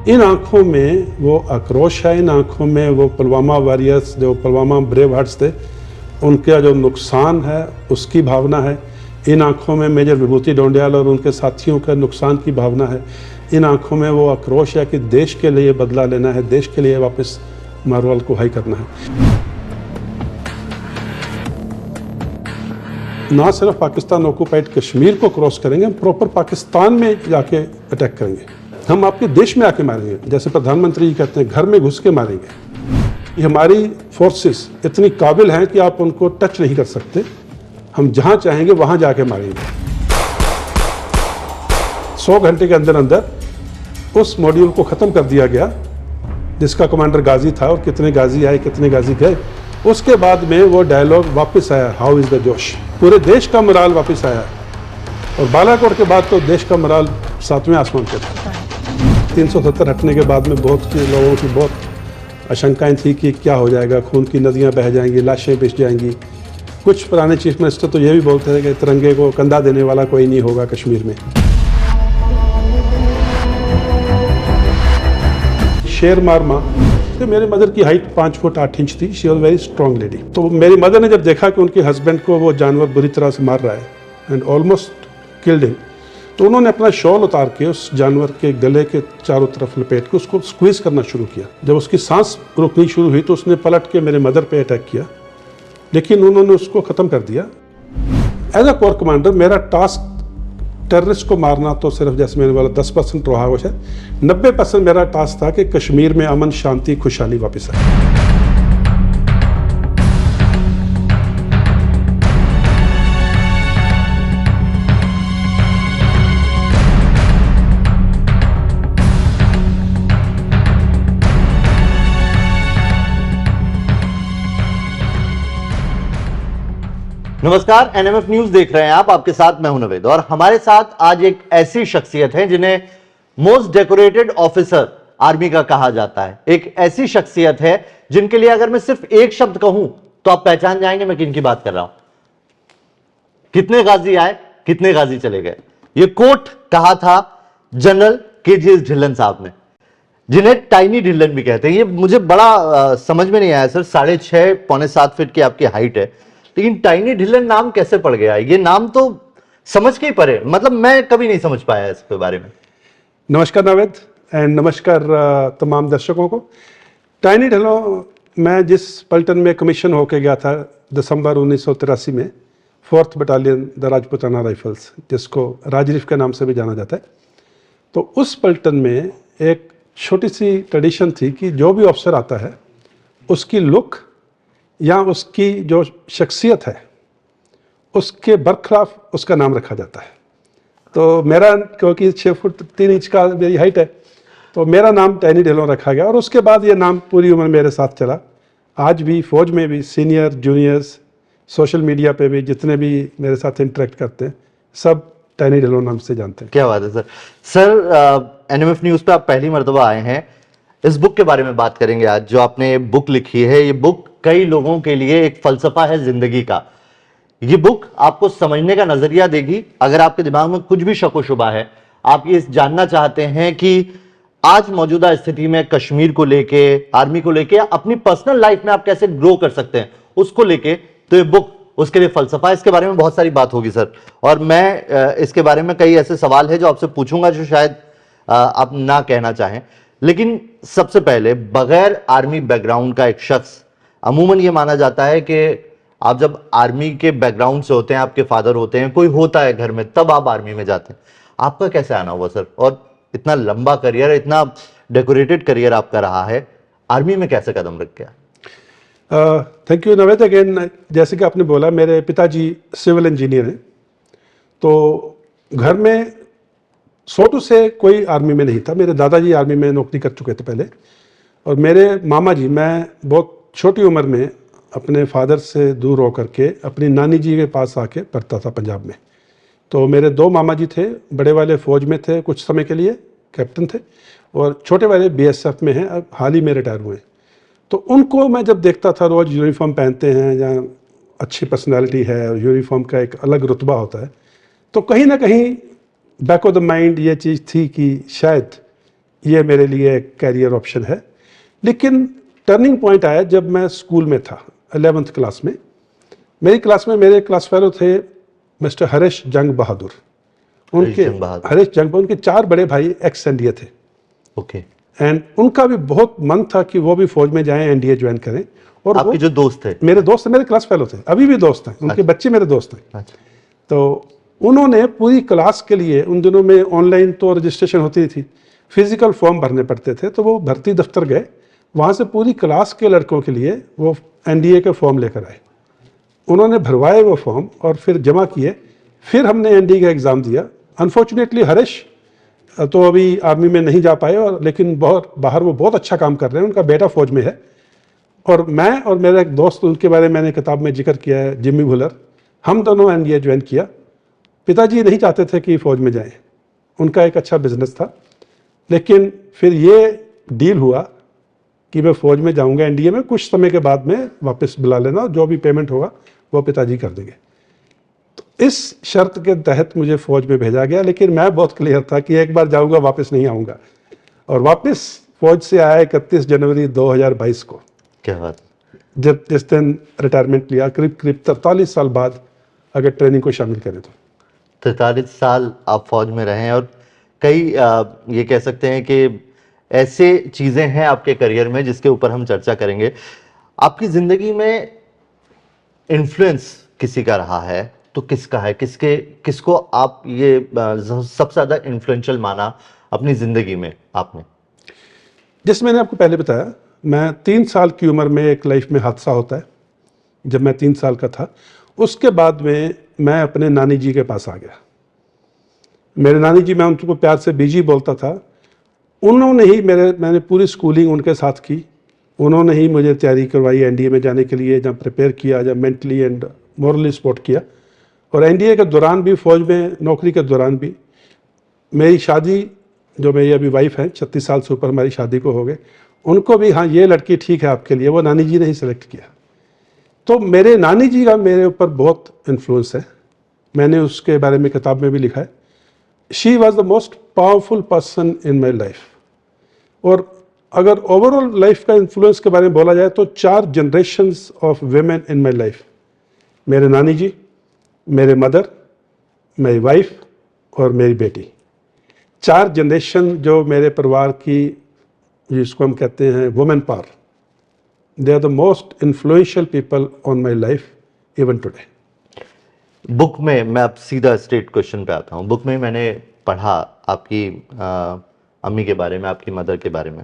इन आँखों में वो आक्रोश है, इन आँखों में वो पुलवामा वॉरियर्स, जो पुलवामा ब्रेव हार्ट्स थे, उनका जो नुकसान है उसकी भावना है। इन आँखों में मेजर विभूति ढोंडियाल और उनके साथियों का नुकसान की भावना है। इन आँखों में वो आक्रोश है कि देश के लिए बदला लेना है, देश के लिए वापस मारवाल को हाई करना है। ना सिर्फ पाकिस्तान ऑक्यूपाइड कश्मीर को क्रॉस करेंगे, हम प्रॉपर पाकिस्तान में जाके अटैक करेंगे। हम आपके देश में आके मारेंगे, जैसे प्रधानमंत्री जी कहते हैं, घर में घुस के मारेंगे। ये हमारी फोर्सेस इतनी काबिल हैं कि आप उनको टच नहीं कर सकते। हम जहां चाहेंगे वहां जाके मारेंगे। 100 घंटे के अंदर अंदर उस मॉड्यूल को ख़त्म कर दिया गया जिसका कमांडर गाजी था, और कितने गाजी आए, कितने गाजी गए। उसके बाद में वो डायलॉग वापस आया, हाउ इज़ द जोश। पूरे देश का मोराल वापस आया, और बालाकोट के बाद तो देश का मोराल 7वें आसमान पे था। 370 हटने के बाद में बहुत से लोगों की बहुत आशंकाएं थी कि क्या हो जाएगा, खून की नदियां बह जाएंगी, लाशें बिछ जाएंगी। कुछ पुराने चीफ मिनिस्टर तो ये भी बोलते थे कि तिरंगे को कंधा देने वाला कोई नहीं होगा कश्मीर में। शेर मारमा, तो मेरे मदर की हाइट 5 फुट 8 इंच थी। She was very strong lady. तो मेरी मदर ने जब देखा कि उनके हस्बैंड को वो जानवर बुरी तरह से मार रहा है एंड ऑलमोस्ट किल्ड हिम, तो उन्होंने अपना शॉल उतार के उस जानवर के गले के चारों तरफ लपेट के उसको स्क्वीज करना शुरू किया। जब उसकी सांस रुकनी शुरू हुई तो उसने पलट के मेरे मदर पे अटैक किया, लेकिन उन्होंने उसको ख़त्म कर दिया। एज अ कोर कमांडर मेरा टास्क टेररिस्ट को मारना तो सिर्फ, जैसे मैंने बोला, 10% रहा हो, शायद 90% मेरा टास्क था कि कश्मीर में अमन शांति खुशहाली वापस आए। नमस्कार, एनएमएफ न्यूज देख रहे हैं आप। आपके साथ मैं हूं नवेद, और हमारे साथ आज एक ऐसी शख्सियत है जिन्हें मोस्ट डेकोरेटेड ऑफिसर आर्मी का कहा जाता है। एक ऐसी शख्सियत है जिनके लिए अगर मैं सिर्फ एक शब्द कहूं तो आप पहचान जाएंगे मैं किन की बात कर रहा हूं। कितने गाजी आए, कितने गाजी चले गए, ये कोट कहा था जनरल केजीएस ढिल्लन साहब ने, जिन्हें टाइनी ढिल्लन भी कहते हैं। ये मुझे बड़ा समझ में नहीं आया सर, 6.5 पौने 7 फीट की आपकी हाइट है, लेकिन टाइनी ढिल्लन नाम कैसे पड़ गया? ये नाम तो समझ के ही परे, मतलब मैं कभी नहीं समझ पाया इसके बारे में। नमस्कार नावेद, एंड नमस्कार तमाम दर्शकों को। टाइनी ढिल्लों, मैं जिस पलटन में कमीशन होके गया था दिसंबर 1983 में, 4th battalion the Rajputana rifles, जिसको राजरीफ के नाम से भी जाना जाता है, तो उस पलटन में एक छोटी सी ट्रेडिशन थी कि जो भी ऑफिसर आता है उसकी लुक या उसकी जो शख्सियत है उसके बरखिलाफ उसका नाम रखा जाता है। तो मेरा, क्योंकि 6 फुट 3 इंच का मेरी हाइट है, तो मेरा नाम टाइनी ढिल्लों रखा गया, और उसके बाद ये नाम पूरी उम्र मेरे साथ चला। आज भी फौज में भी सीनियर जूनियर्स, सोशल मीडिया पे भी जितने भी मेरे साथ इंटरेक्ट करते हैं, सब टाइनी ढिल्लों नाम से जानते हैं। क्या बात है सर। सर, एनएमएफ न्यूज पे आप पहली मर्तबा आए हैं। इस बुक के बारे में बात करेंगे आज, जो आपने बुक लिखी है। ये बुक कई लोगों के लिए एक फलसफा है जिंदगी का। ये बुक आपको समझने का नजरिया देगी। अगर आपके दिमाग में कुछ भी शक व शुबा है, आप ये जानना चाहते हैं कि आज मौजूदा स्थिति में कश्मीर को लेके, आर्मी को लेके, अपनी पर्सनल लाइफ में आप कैसे ग्रो कर सकते हैं उसको लेके, तो ये बुक उसके लिए फलसफा। इसके बारे में बहुत सारी बात होगी सर, और मैं इसके बारे में कई ऐसे सवाल है जो आपसे पूछूंगा जो शायद आप ना कहना चाहें। लेकिन सबसे पहले, बगैर आर्मी बैकग्राउंड का एक शख्स, अमूमन ये माना जाता है कि आप जब आर्मी के बैकग्राउंड से होते हैं, आपके फादर होते हैं, कोई होता है घर में, तब आप आर्मी में जाते हैं। आपका कैसे आना हुआ सर? और इतना लंबा करियर, इतना डेकोरेटेड करियर आपका रहा है, आर्मी में कैसे कदम रख गया? Thank you Naved again. जैसे कि आपने बोला, मेरे पिताजी सिविल इंजीनियर हैं, तो घर में छोटू से कोई आर्मी में नहीं था। मेरे दादाजी आर्मी में नौकरी कर चुके थे पहले, और मेरे मामा जी, मैं बहुत छोटी उम्र में अपने फादर से दूर होकर के अपनी नानी जी के पास आके पढ़ता था पंजाब में। तो मेरे 2 मामा जी थे, बड़े वाले फ़ौज में थे कुछ समय के लिए, कैप्टन थे, और छोटे वाले बीएसएफ में हैं, अब हाल ही में रिटायर हुए। तो उनको मैं जब देखता था, रोज़ यूनिफॉर्म पहनते हैं, या अच्छी पर्सनालिटी है और यूनिफॉर्म का एक अलग रुतबा होता है, तो कहीं ना कहीं बैक ऑफ द माइंड ये चीज़ थी कि शायद ये मेरे लिए एक कैरियर ऑप्शन है। लेकिन टर्निंग पॉइंट आया जब मैं स्कूल में था 11th क्लास में। मेरी क्लास में मेरे क्लास फेलो थे मिस्टर हरीश जंग बहादुर। उनके जंग बहादुर। हरीश जंग बहादुर, उनके 4 बड़े भाई एक्स एनडीए थे ओके। एंड उनका भी बहुत मन था कि वो भी फौज में जाएं, एनडीए ज्वाइन करें। और आपके जो दोस्त थे? मेरे दोस्त, मेरे क्लास फेलो थे, अभी भी दोस्त हैं, उनके बच्चे मेरे दोस्त हैं। अच्छा। तो उन्होंने पूरी क्लास के लिए, उन दिनों में ऑनलाइन तो रजिस्ट्रेशन होती थी, फिजिकल फॉर्म भरने पड़ते थे, तो वो भर्ती दफ्तर गए, वहाँ से पूरी क्लास के लड़कों के लिए वो एनडीए के फॉर्म लेकर आए। उन्होंने भरवाए वो फॉर्म और फिर जमा किए। फिर हमने एनडीए का एग्ज़ाम दिया। अनफॉर्चुनेटली हरीश तो अभी आर्मी में नहीं जा पाए, और लेकिन बहुत बाहर वो बहुत अच्छा काम कर रहे हैं, उनका बेटा फौज में है। और मैं और मेरा एक दोस्त, उनके बारे में मैंने किताब में जिक्र किया है, जिम्मी भुलर, हम दोनों एनडीए ज्वाइन किया। पिताजी नहीं चाहते थे कि फौज में जाएं, उनका एक अच्छा बिजनेस था, लेकिन फिर ये डील हुआ कि मैं फौज में जाऊंगा एनडीए में, कुछ समय के बाद में वापस बुला लेना, जो भी पेमेंट होगा वो पिताजी कर देंगे। तो इस शर्त के तहत मुझे फौज में भेजा गया, लेकिन मैं बहुत क्लियर था कि एक बार जाऊंगा वापस नहीं आऊंगा। और वापस फौज से आया 31 जनवरी 2022 को। क्या बात। जब जिस दिन रिटायरमेंट लिया, करीब करीब 43 साल बाद अगर ट्रेनिंग को शामिल करें तो। 43 साल आप फौज में रहे हैं और कई ये कह सकते हैं कि ऐसे चीज़ें हैं आपके करियर में जिसके ऊपर हम चर्चा करेंगे। आपकी ज़िंदगी में इन्फ्लुएंस किसी का रहा है तो किसका है? किसको आप ये सबसे ज़्यादा इन्फ्लुएंशियल माना अपनी ज़िंदगी में आपने? जैसे मैंने आपको पहले बताया, मैं 3 साल की उम्र में एक लाइफ में हादसा होता है। जब मैं 3 साल का था, उसके बाद में मैं अपने नानी जी के पास आ गया। मेरे नानी जी, मैं उनको प्यार से बीजी बोलता था। उन्होंने ही मैंने पूरी स्कूलिंग उनके साथ की। उन्होंने ही मुझे तैयारी करवाई एनडीए में जाने के लिए, जब प्रिपेयर किया, जब मेंटली एंड मॉरली सपोर्ट किया। और एनडीए के दौरान भी, फौज में नौकरी के दौरान भी, मेरी शादी, जो मेरी अभी वाइफ है, 36 साल से ऊपर हमारी शादी को हो गए, उनको भी हाँ ये लड़की ठीक है आपके लिए, वो नानी जी ने ही सेलेक्ट किया। तो मेरे नानी जी का मेरे ऊपर बहुत इन्फ्लुएंस है। मैंने उसके बारे में किताब में भी लिखा है। She was the most powerful person in my life. और अगर ओवरऑल लाइफ का इन्फ्लुएंस के बारे में बोला जाए तो 4 generations of women in my life, मेरे नानी जी, मेरे मदर, मेरी वाइफ और मेरी बेटी, 4 जनरेशन जो मेरे परिवार की, जिसको हम कहते हैं women power, they are the most influential people on my life even today. Book में मैं अब सीधा स्ट्रेट क्वेश्चन पे आता हूँ। बुक में मैंने पढ़ा आपकी अम्मी के बारे में, आपकी मदर के बारे में।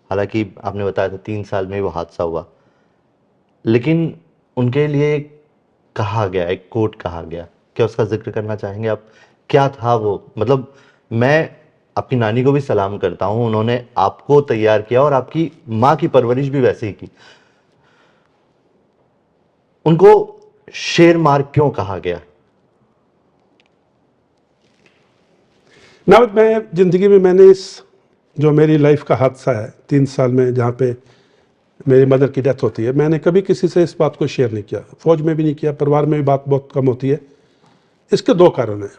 हालांकि आपने बताया था 3 साल में वो हादसा हुआ, लेकिन उनके लिए कहा गया, एक कोट कहा गया, क्या उसका जिक्र करना चाहेंगे आप? क्या था वो? मतलब मैं आपकी नानी को भी सलाम करता हूँ, उन्होंने आपको तैयार किया और आपकी माँ की परवरिश भी वैसे ही की। उनको शेर मार क्यों कहा गया? नावत, मैं जिंदगी में मैंने इस, जो मेरी लाइफ का हादसा है 3 साल में, जहाँ पे मेरी मदर की डेथ होती है, मैंने कभी किसी से इस बात को शेयर नहीं किया। फौज में भी नहीं किया, परिवार में भी बात बहुत कम होती है। इसके 2 कारण हैं।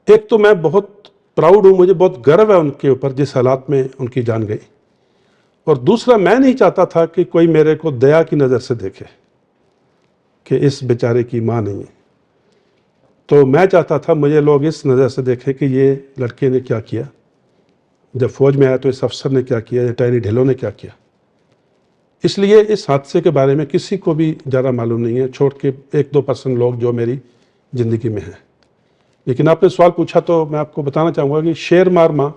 एक तो मैं बहुत प्राउड हूँ, मुझे बहुत गर्व है उनके ऊपर जिस हालात में उनकी जान गई। और दूसरा, मैं नहीं चाहता था कि कोई मेरे को दया की नज़र से देखे कि इस बेचारे की माँ नहीं है। तो मैं चाहता था मुझे लोग इस नज़र से देखें कि ये लड़के ने क्या किया, जब फौज में आया तो इस अफसर ने क्या किया, या टायनी ढिल्लों ने क्या किया। इसलिए इस हादसे के बारे में किसी को भी ज़्यादा मालूम नहीं है, छोड़ के 1-2% लोग जो मेरी ज़िंदगी में हैं। लेकिन आपने सवाल पूछा तो मैं आपको बताना चाहूँगा कि शेर मार माँ,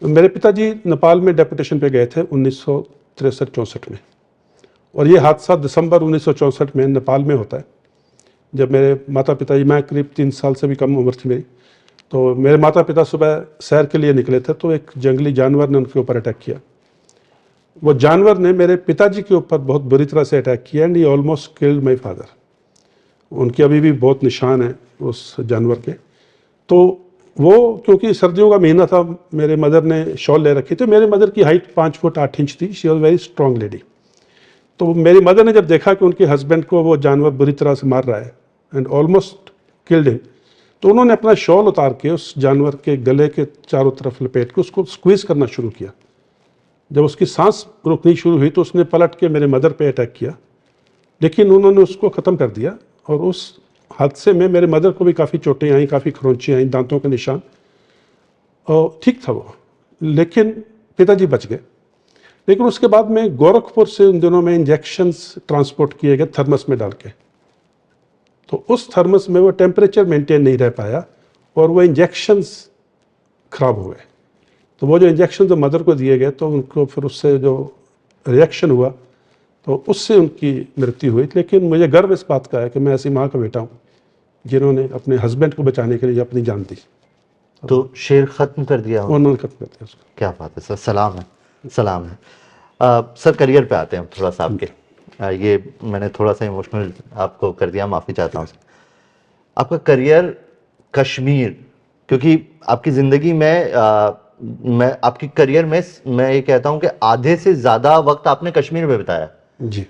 मेरे पिताजी नेपाल में डेपुटेशन पे गए थे 1963-64 में। और ये हादसा दिसंबर 1964 में नेपाल में होता है, जब मेरे माता पिताजी, मैं करीब 3 साल से भी कम उम्र थी मेरी, तो मेरे माता पिता सुबह सैर के लिए निकले थे, तो एक जंगली जानवर ने उनके ऊपर अटैक किया। वो जानवर ने मेरे पिताजी के ऊपर बहुत बुरी तरह से अटैक किया and he almost killed my father. उनके अभी भी बहुत निशान हैं उस जानवर के। तो वो, क्योंकि सर्दियों का महीना था, मेरे मदर ने शॉल ले रखी थी। मेरे मदर की हाइट 5 फुट 8 इंच थी। She was very strong lady. तो मेरी मदर ने जब देखा कि उनके हस्बैंड को वो जानवर बुरी तरह से मार रहा है एंड ऑलमोस्ट किल्ड हिम, तो उन्होंने अपना शॉल उतार के उस जानवर के गले के चारों तरफ लपेट के उसको स्क्वीज करना शुरू किया। जब उसकी सांस रुकनी शुरू हुई तो उसने पलट के मेरे मदर पे अटैक किया, लेकिन उन्होंने उसको ख़त्म कर दिया। और उस हादसे में मेरे मदर को भी काफ़ी चोटें आई, काफ़ी खरोंची आई, दांतों के निशान, और ठीक था वो, लेकिन पिताजी बच गए। लेकिन उसके बाद में गोरखपुर से उन दिनों में इंजेक्शंस ट्रांसपोर्ट किए गए थर्मस में डाल के, तो उस थर्मस में वो टेम्परेचर मेंटेन नहीं रह पाया और वो इंजेक्शंस खराब हो गए। तो वो जो इंजेक्शन जो मदर को दिए गए तो उनको फिर उससे जो रिएक्शन हुआ तो उससे उनकी मृत्यु हुई। लेकिन मुझे गर्व इस बात का है कि मैं ऐसी माँ का बेटा हूँ जिन्होंने अपने हस्बैंड को बचाने के लिए अपनी जान दी। तो शेर खत्म कर दिया उन्होंने खत्म कर दिया उसको। क्या बात है सर, सलाम है, सलाम है। सर करियर पे आते हैं थोड़ा सा आपके। ये मैंने थोड़ा सा इमोशनल आपको कर दिया, माफ़ी चाहता हूँ। आपका करियर कश्मीर, क्योंकि आपकी ज़िंदगी में मैं आपकी करियर में मैं ये कहता हूँ कि आधे से ज़्यादा वक्त आपने कश्मीर में बिताया। जी,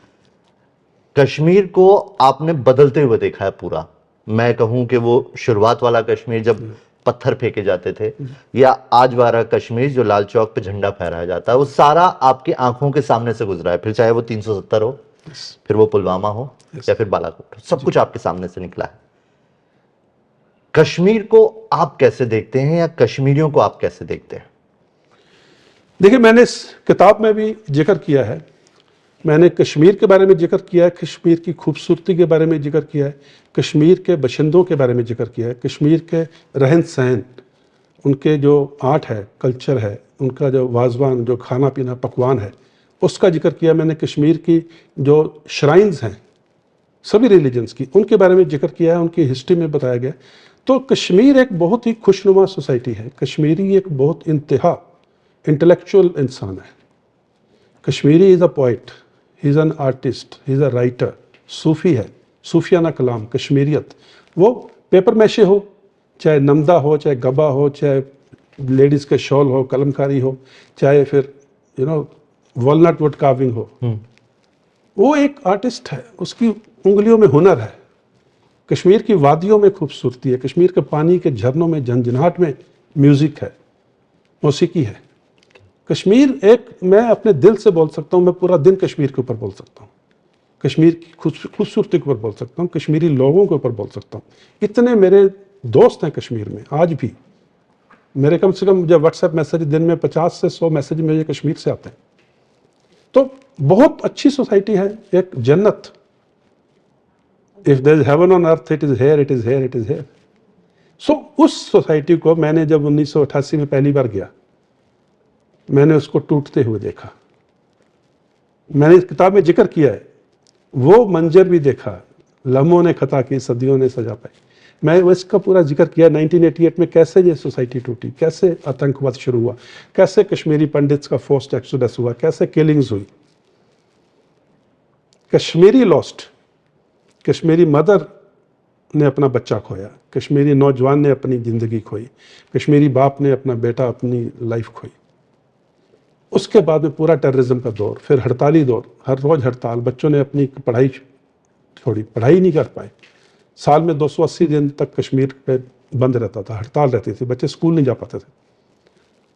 कश्मीर को आपने बदलते हुए देखा है पूरा। मैं कहूँ कि वो शुरुआत वाला कश्मीर जब पत्थर फेंके जाते थे, या आज वाला कश्मीर जो लाल चौक पे झंडा फहराया जाता है, वो सारा आपकी आंखों के सामने से गुजरा है। फिर चाहे वो 370 हो, फिर वो पुलवामा हो, या फिर बालाकोट हो, सब कुछ आपके सामने से निकला है। कश्मीर को आप कैसे देखते हैं, या कश्मीरियों को आप कैसे देखते हैं? देखिए, मैंने इस किताब में भी जिक्र किया है, मैंने कश्मीर के बारे में जिक्र किया है, कश्मीर की खूबसूरती के बारे में जिक्र किया है, कश्मीर के बशिंदों के बारे में जिक्र किया है, कश्मीर के रहन सहन, उनके जो आर्ट है, कल्चर है, उनका जो वाजवान, जो खाना पीना पकवान है, उसका जिक्र किया मैंने। कश्मीर की जो श्राइन्स हैं सभी रिलीजन्स की, उनके बारे में जिक्र किया है, उनकी हिस्ट्री में बताया गया। तो कश्मीर एक बहुत ही खुशनुमा सोसाइटी है। कश्मीरी एक बहुत इंतहा इंटेलेक्चुअल इंसान है। Kashmiri is a poet, he is an artist, he is a writer, सूफ़ी है, सूफियाना कलाम, कश्मीरियत। वो पेपर मैशे हो, चाहे नमदा हो, चाहे गबा हो, चाहे लेडीज़ के शॉल हो, कलमकारी हो, चाहे फिर वॉलनट वुड कार्विंग हो, वो एक आर्टिस्ट है, उसकी उंगलियों में हुनर है। कश्मीर की वादियों में खूबसूरती है, कश्मीर के पानी के झरनों में, झंझनाहट में म्यूज़िक है, मौसीकी है। कश्मीर एक, मैं अपने दिल से बोल सकता हूँ, मैं पूरा दिन कश्मीर के ऊपर बोल सकता हूँ, कश्मीर की खूबसूरती के ऊपर बोल सकता हूँ, कश्मीरी लोगों के ऊपर बोल सकता हूँ। इतने मेरे दोस्त हैं कश्मीर में आज भी। मेरे कम से कम जब व्हाट्सएप मैसेज दिन में 50 से 100 मैसेज मुझे कश्मीर से आते हैं। तो बहुत अच्छी सोसाइटी है, एक जन्नत। If there is heaven on earth, it is here, it is here, it is here. So उस सोसाइटी को मैंने जब 1988 में पहली बार गया, मैंने उसको टूटते हुए देखा। मैंने इस किताब में जिक्र किया है, वो मंजर भी देखा, लम्हों ने खता की, सदियों ने सजा पाई। मैं इसका पूरा जिक्र किया 1988 में कैसे ये सोसाइटी टूटी, कैसे आतंकवाद शुरू हुआ, कैसे कश्मीरी पंडित्स का फोर्स्ड एक्सोडस हुआ, कैसे किलिंग्स हुई। कश्मीरी लॉस्ट, कश्मीरी मदर ने अपना बच्चा खोया, कश्मीरी नौजवान ने अपनी ज़िंदगी खोई, कश्मीरी बाप ने अपना बेटा, अपनी लाइफ खोई। उसके बाद में पूरा टेररिज्म का दौर, फिर हड़ताली दौर, हर रोज़ हड़ताल, बच्चों ने अपनी पढ़ाई छोड़ी, पढ़ाई नहीं कर पाए। साल में 280 दिन तक कश्मीर पे बंद रहता था, हड़ताल रहती थी, बच्चे स्कूल नहीं जा पाते थे,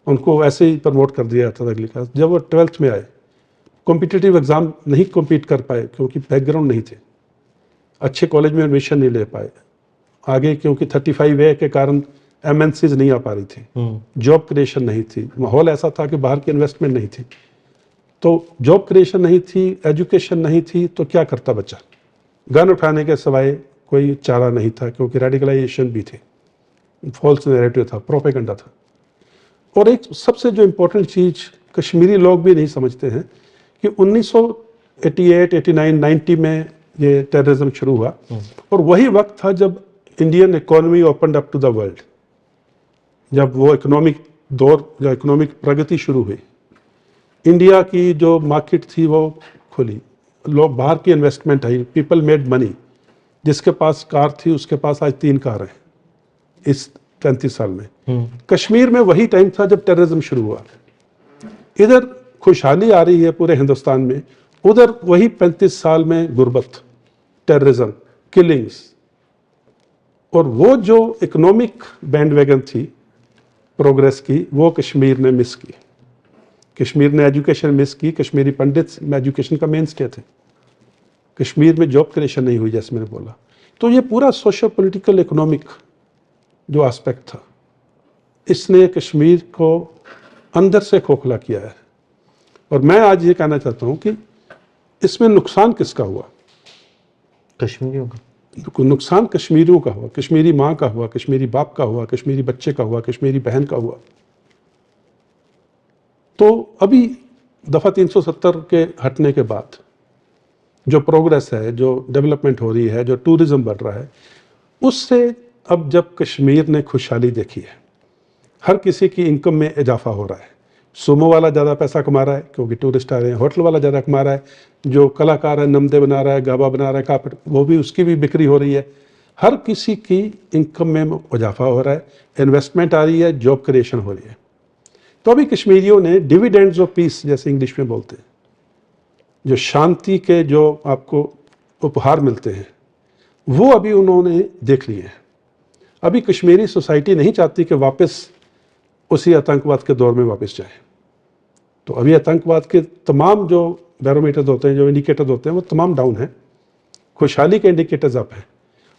उनको ऐसे ही प्रमोट कर दिया जाता था अगली क्लास। जब वो 12th में आए, कॉम्पिटिटिव एग्ज़ाम नहीं कम्पीट कर पाए क्योंकि बैकग्राउंड नहीं थे, अच्छे कॉलेज में एडमिशन नहीं ले पाए आगे, क्योंकि 35A के कारण MNCs नहीं आ पा रही थी, जॉब क्रिएशन नहीं थी, माहौल ऐसा था कि बाहर की इन्वेस्टमेंट नहीं थी। तो जॉब क्रिएशन नहीं थी, एजुकेशन नहीं थी, तो क्या करता बच्चा? गन उठाने के सिवाय कोई चारा नहीं था, क्योंकि रेडिकलाइजेशन भी थे, फॉल्स नैरेटिव था, प्रोपेगेंडा था। और एक सबसे जो इम्पोर्टेंट चीज़ कश्मीरी लोग भी नहीं समझते हैं कि 1988, 89, 90 में ये टेररिज्म शुरू हुआ, और वही वक्त था जब Indian economy opened up to the world, जब वो इकोनॉमिक दौर, जो इकोनॉमिक प्रगति शुरू हुई, इंडिया की जो मार्केट थी वो खुली, लोग बाहर की इन्वेस्टमेंट आई, पीपल मेड मनी। जिसके पास कार थी उसके पास आज 3 कार हैं इस 35 साल में। कश्मीर में वही टाइम था जब टेररिज्म शुरू हुआ। इधर खुशहाली आ रही है पूरे हिंदुस्तान में, उधर वही 35 साल में गुर्बत, टेररिज्म, किलिंग्स, और वो जो इकोनॉमिक बैंडवैगन थी प्रोग्रेस की, वो कश्मीर ने मिस की। कश्मीर ने एजुकेशन मिस की। कश्मीरी पंडित एजुकेशन का मेन स्टे थे। कश्मीर में जॉब क्रिएशन नहीं हुई, जैसे मैंने बोला। तो ये पूरा सोशल पॉलिटिकल इकोनॉमिक जो एस्पेक्ट था, इसने कश्मीर को अंदर से खोखला किया है। और मैं आज ये कहना चाहता हूँ कि इसमें नुकसान किसका हुआ? कश्मीरियों का। नुकसान कश्मीरियों का हुआ, कश्मीरी माँ का हुआ, कश्मीरी बाप का हुआ, कश्मीरी बच्चे का हुआ, कश्मीरी बहन का हुआ। तो अभी दफ़ा 370 के हटने के बाद जो प्रोग्रेस है, जो डेवलपमेंट हो रही है, जो टूरिज्म बढ़ रहा है, उससे अब जब कश्मीर ने खुशहाली देखी है, हर किसी की इनकम में इजाफा हो रहा है। सुमो वाला ज़्यादा पैसा कमा रहा है क्योंकि टूरिस्ट आ रहे हैं, होटल वाला ज़्यादा कमा रहा है, जो कलाकार है, नमदे बना रहा है, गाबा बना रहा है, कार्पेट, वो भी, उसकी भी बिक्री हो रही है। हर किसी की इनकम में इजाफा हो रहा है, इन्वेस्टमेंट आ रही है, जॉब क्रिएशन हो रही है। तो अभी कश्मीरियों ने डिविडेंड्स ऑफ पीस, जैसे इंग्लिश में बोलते हैं, जो शांति के जो आपको उपहार मिलते हैं, वो अभी उन्होंने देख लिए हैं। अभी कश्मीरी सोसाइटी नहीं चाहती कि वापस उसी आतंकवाद के दौर में वापस जाए। तो अभी आतंकवाद के तमाम जो बैरोमीटर्स होते हैं, जो इंडिकेटर्स होते हैं, वो तमाम डाउन हैं। खुशहाली के इंडिकेटर्स अप हैं।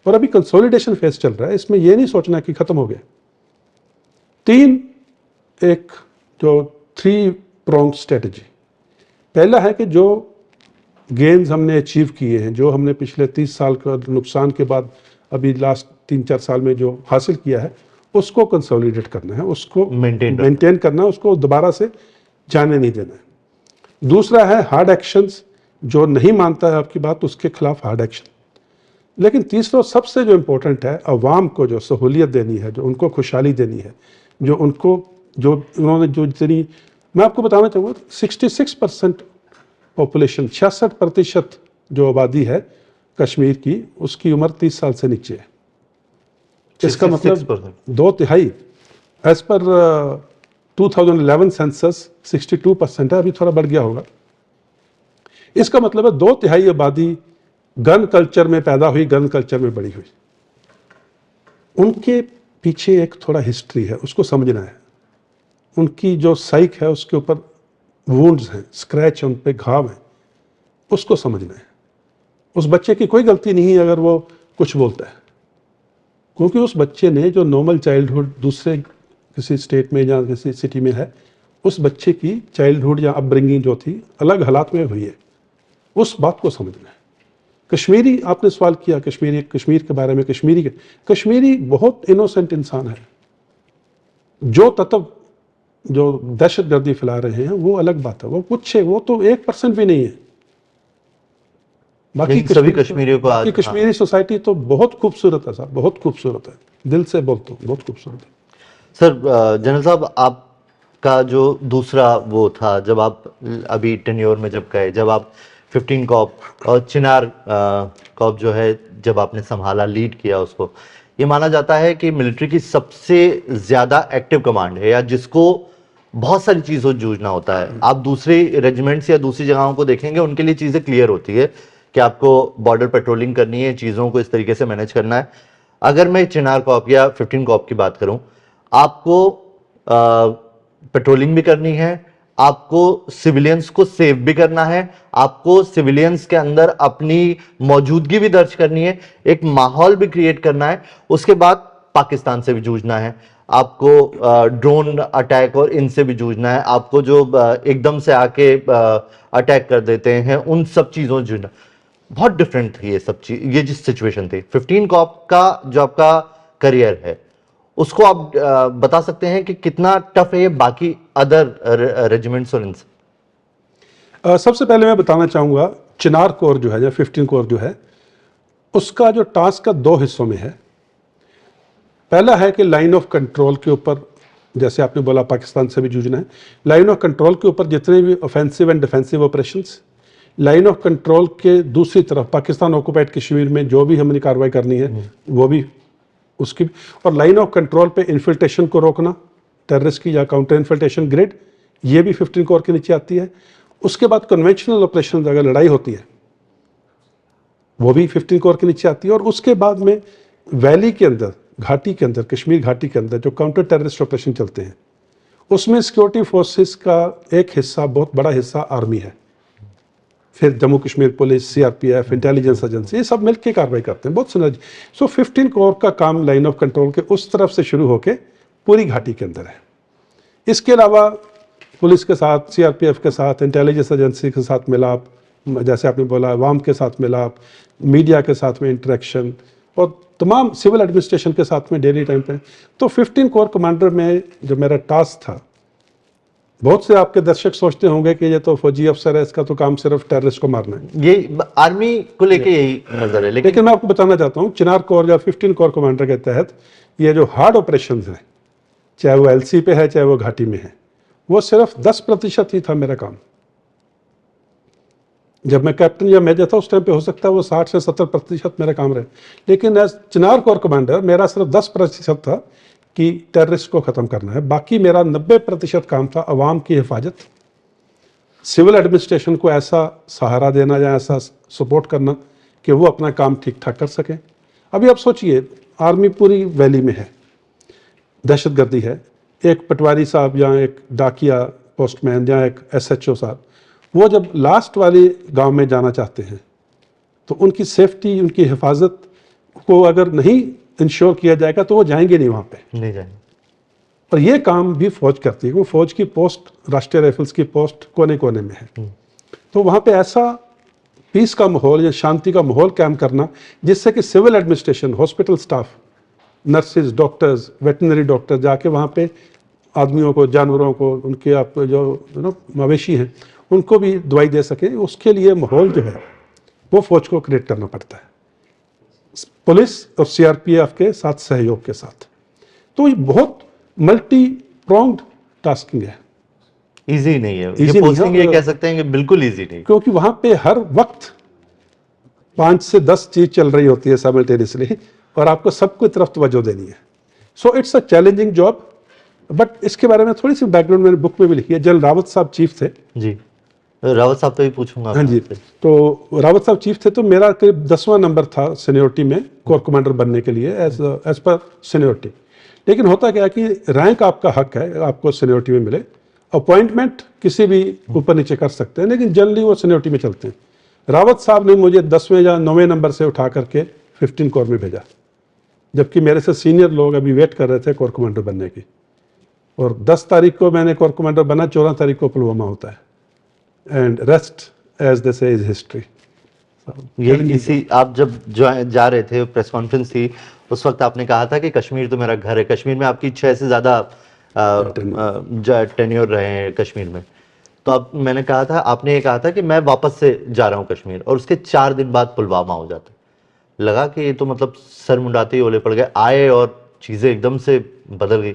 और अभी कंसोलिडेशन फेज चल रहा है। इसमें यह नहीं सोचना कि ख़त्म हो गया। एक जो 3 pronged स्ट्रेटजी, पहला है कि जो गेन्स हमने अचीव किए हैं, जो हमने पिछले 30 साल का नुकसान के बाद अभी लास्ट 3-4 साल में जो हासिल किया है, उसको कंसोलिडेट करना है, उसको मेंटेन करना है, उसको दोबारा से जाने नहीं देना है। दूसरा है हार्ड एक्शंस, जो नहीं मानता है आपकी बात उसके खिलाफ हार्ड एक्शन। लेकिन तीसरा सबसे जो इम्पोर्टेंट है, अवाम को जो सहूलियत देनी है, जो उनको खुशहाली देनी है, जो उनको जो उन्होंने जो जितनी, मैं आपको बताना चाहूँगा 66% पॉपुलेशन, 66% जो आबादी है कश्मीर की, उसकी उम्र 30 साल से नीचे है। इसका मतलब 2/3 एज पर 2011 सेंसस 62% है, अभी थोड़ा बढ़ गया होगा। इसका मतलब है 2/3 आबादी गन कल्चर में पैदा हुई, गन कल्चर में बड़ी हुई। उनके पीछे एक थोड़ा हिस्ट्री है, उसको समझना है। उनकी जो साइक है, उसके ऊपर वुंड्स हैं, स्क्रैच, उन पे घाव हैं, उसको समझना है। उस बच्चे की कोई गलती नहीं है अगर वो कुछ बोलता है, क्योंकि उस बच्चे ने जो नॉर्मल चाइल्डहुड दूसरे किसी स्टेट में या किसी सिटी में है, उस बच्चे की चाइल्डहुड या अपब्रिंगिंग जो थी अलग हालात में हुई है। उस बात को समझना है। कश्मीरी, आपने सवाल किया कश्मीर के बारे में। कश्मीरी बहुत इनोसेंट इंसान है। जो तत्व जो दहशतगर्दी फैला रहे हैं वो अलग बात है, वो कुछ है, वो तो 1% भी नहीं है। बाकी सभी कश्मीरियों को आज कश्मीरी सोसाइटी तो बहुत खूबसूरत है साहब, बहुत खूबसूरत है, दिल से बोलता हूँ, बहुत खूबसूरत है। सर, जनरल साहब, आपका जो दूसरा वो था, जब आप अभी टेन्योर में जब गए, जब आप 15 कॉप और चिनार कॉप जो है, जब आपने संभाला, लीड किया उसको, ये माना जाता है कि मिलिट्री की सबसे ज्यादा एक्टिव कमांड है, या जिसको बहुत सारी चीजों से जूझना होता है। आप दूसरे रेजिमेंट्स या दूसरी जगहों को देखेंगे, उनके लिए चीजें क्लियर होती है कि आपको बॉर्डर पेट्रोलिंग करनी है, चीजों को इस तरीके से मैनेज करना है। अगर मैं चिनार कॉप या 15 कॉप की बात करूं, आपको पेट्रोलिंग भी करनी है, आपको सिविलियंस को सेव भी करना है, आपको सिविलियंस के अंदर अपनी मौजूदगी भी दर्ज करनी है, एक माहौल भी क्रिएट करना है। उसके बाद पाकिस्तान से भी जूझना है, आपको ड्रोन अटैक और इनसे भी जूझना है, आपको जो एकदम से आके अटैक कर देते हैं, उन सब चीजों से जूझना। बहुत डिफरेंट थी ये सब चीज, ये जिस सिचुएशन थी। 15 कॉप का जो आपका करियर है, उसको आप बता सकते हैं कि कितना टफ है ये बाकी अदर रेजिमेंट्स और इनसे? सबसे पहले मैं बताना चाहूँगा, चिनार कोर जो है या 15 कोर जो है, उसका जो टास्क का 2 हिस्सों में है। पहला है कि लाइन ऑफ कंट्रोल के ऊपर, जैसे आपने बोला पाकिस्तान से भी जूझना है, लाइन ऑफ कंट्रोल के ऊपर जितने भी offensive and defensive operations, line of control के दूसरी तरफ पाकिस्तान ऑक्युपाइड कश्मीर में जो भी हमने कार्रवाई करनी है वो भी उसकी, और लाइन ऑफ कंट्रोल पे इन्फिल्ट्रेशन को रोकना, टेररिस्ट की या काउंटर इन्फिल्ट्रेशन ग्रिड, ये भी 15 कोर के नीचे आती है। उसके बाद कन्वेंशनल ऑपरेशन, अगर लड़ाई होती है, वो भी 15 कोर के नीचे आती है। और उसके बाद में वैली के अंदर, घाटी के अंदर, कश्मीर घाटी के अंदर जो काउंटर टेररिस्ट ऑपरेशन चलते हैं, उसमें सिक्योरिटी फोर्सेस का एक हिस्सा, बहुत बड़ा हिस्सा आर्मी है, फिर Jammu Kashmir police, CRPF, intelligence agency, ये सब मिलकर कार्रवाई करते हैं, बहुत सिनर्जी। सो 15 करोड़ का काम लाइन ऑफ कंट्रोल के उस तरफ से शुरू होके पूरी घाटी के अंदर है। इसके अलावा पुलिस के साथ, सीआरपीएफ के साथ, इंटेलिजेंस एजेंसी के साथ मिलाप, जैसे आपने बोला अवाम के साथ मिलाप, मीडिया के साथ में इंटरेक्शन और तमाम सिविल एडमिनिस्ट्रेशन के साथ में डेली टाइम पे। तो 15 कोर कमांडर में जो मेरा टास्क था, बहुत से आपके दर्शक सोचते होंगे कि ये तो फौजी अफसर है, इसका तो काम सिर्फ टेररिस्ट को मारना है, ये आर्मी को लेके यही नजर है। लेकिन मैं आपको बताना चाहता हूँ चिनार कोर या 15 कोर कमांडर के तहत ये जो हार्ड ऑपरेशन है, चाहे वो एलसी पे है चाहे वो घाटी में है, वो सिर्फ 10% ही था मेरा काम। जब मैं कैप्टन या मेजर था उस टाइम पे हो सकता है वो 60 से 70% मेरा काम रहे, लेकिन एज चिनार कोर कमांडर मेरा सिर्फ 10% था कि टेररिस्ट को ख़त्म करना है। बाकी मेरा 90% काम था अवाम की हिफाजत, सिविल एडमिनिस्ट्रेशन को ऐसा सहारा देना या ऐसा सपोर्ट करना कि वो अपना काम ठीक ठाक कर सकें। अभी आप सोचिए, आर्मी पूरी वैली में है, दहशतगर्दी है, एक पटवारी साहब या एक डाकिया पोस्टमैन या एक एसएचओ साहब, वो जब लास्ट वाले गांव में जाना चाहते हैं तो उनकी सेफ्टी, उनकी हिफाजत को अगर नहीं इंश्योर किया जाएगा तो वो जाएंगे नहीं वहाँ पे, नहीं जाएंगे। और ये काम भी फौज करती है। वो फौज की पोस्ट, राष्ट्रीय राइफल्स की पोस्ट कोने कोने में है, तो वहाँ पे ऐसा पीस का माहौल या शांति का माहौल कायम करना जिससे कि civil administration, hospital staff, nurses, doctors, veterinary doctor जाके वहाँ पे आदमियों को, जानवरों को, उनके आप जो मवेशी हैं उनको भी दवाई दे सके, उसके लिए माहौल जो है वो फौज को क्रिएट करना पड़ता है, पुलिस और सीआरपीएफ के साथ सहयोग के साथ। तो ये बहुत मल्टी प्रोंग्ड टास्किंग है, इजी नहीं है Easy ये नहीं पोस्टिंग, है। ये कह सकते हैं कि बिल्कुल इजी नहीं। क्योंकि वहाँ पे हर वक्त 5 से 10 चीज चल रही होती है साइमल्टेनियसली और आपको सबको तरफ तवज्जो देनी है। So it's a challenging job, but इसके बारे में थोड़ी सी बैकग्राउंड मैंने बुक में भी लिखी है। जनरल रावत साहब चीफ थे। जी, रावत साहब तो भी पूछूंगा। हाँ जी, तो रावत साहब चीफ थे, तो मेरा करीब 10वां नंबर था सीनियोरिटी में कोर कमांडर बनने के लिए एज पर सीनियोरिटी। लेकिन होता क्या है कि रैंक आपका हक है, आपको सीनियोरिटी में मिले, अपॉइंटमेंट किसी भी ऊपर नीचे कर सकते हैं, लेकिन जनरली वो सीनियोरिटी में चलते हैं। रावत साहब ने मुझे 10वें या 9वें नंबर से उठा करके 15 कोर में भेजा, जबकि मेरे से सीनियर लोग अभी वेट कर रहे थे कोर कमांडर बनने की। और 10 तारीख को मैंने कोर कमांडर बना, 14 तारीख को पुलवामा होता है, एंड रेस्ट एज दे से इज हिस्ट्री। ये इसी आप जब जा रहे थे, प्रेस कॉन्फ्रेंस थी, उस वक्त आपने कहा था कि कश्मीर तो मेरा घर है। कश्मीर में आपकी 6 से ज़्यादा टेन्योर रहे हैं कश्मीर में। तो अब मैंने कहा था, आपने ये कहा था कि मैं वापस से जा रहा हूँ कश्मीर, और उसके 4 दिन बाद पुलवामा हो जाता। लगा कि ये तो मतलब सर मुंडाते ही ओले पड़ गए, आए और चीज़ें एकदम से बदल गई।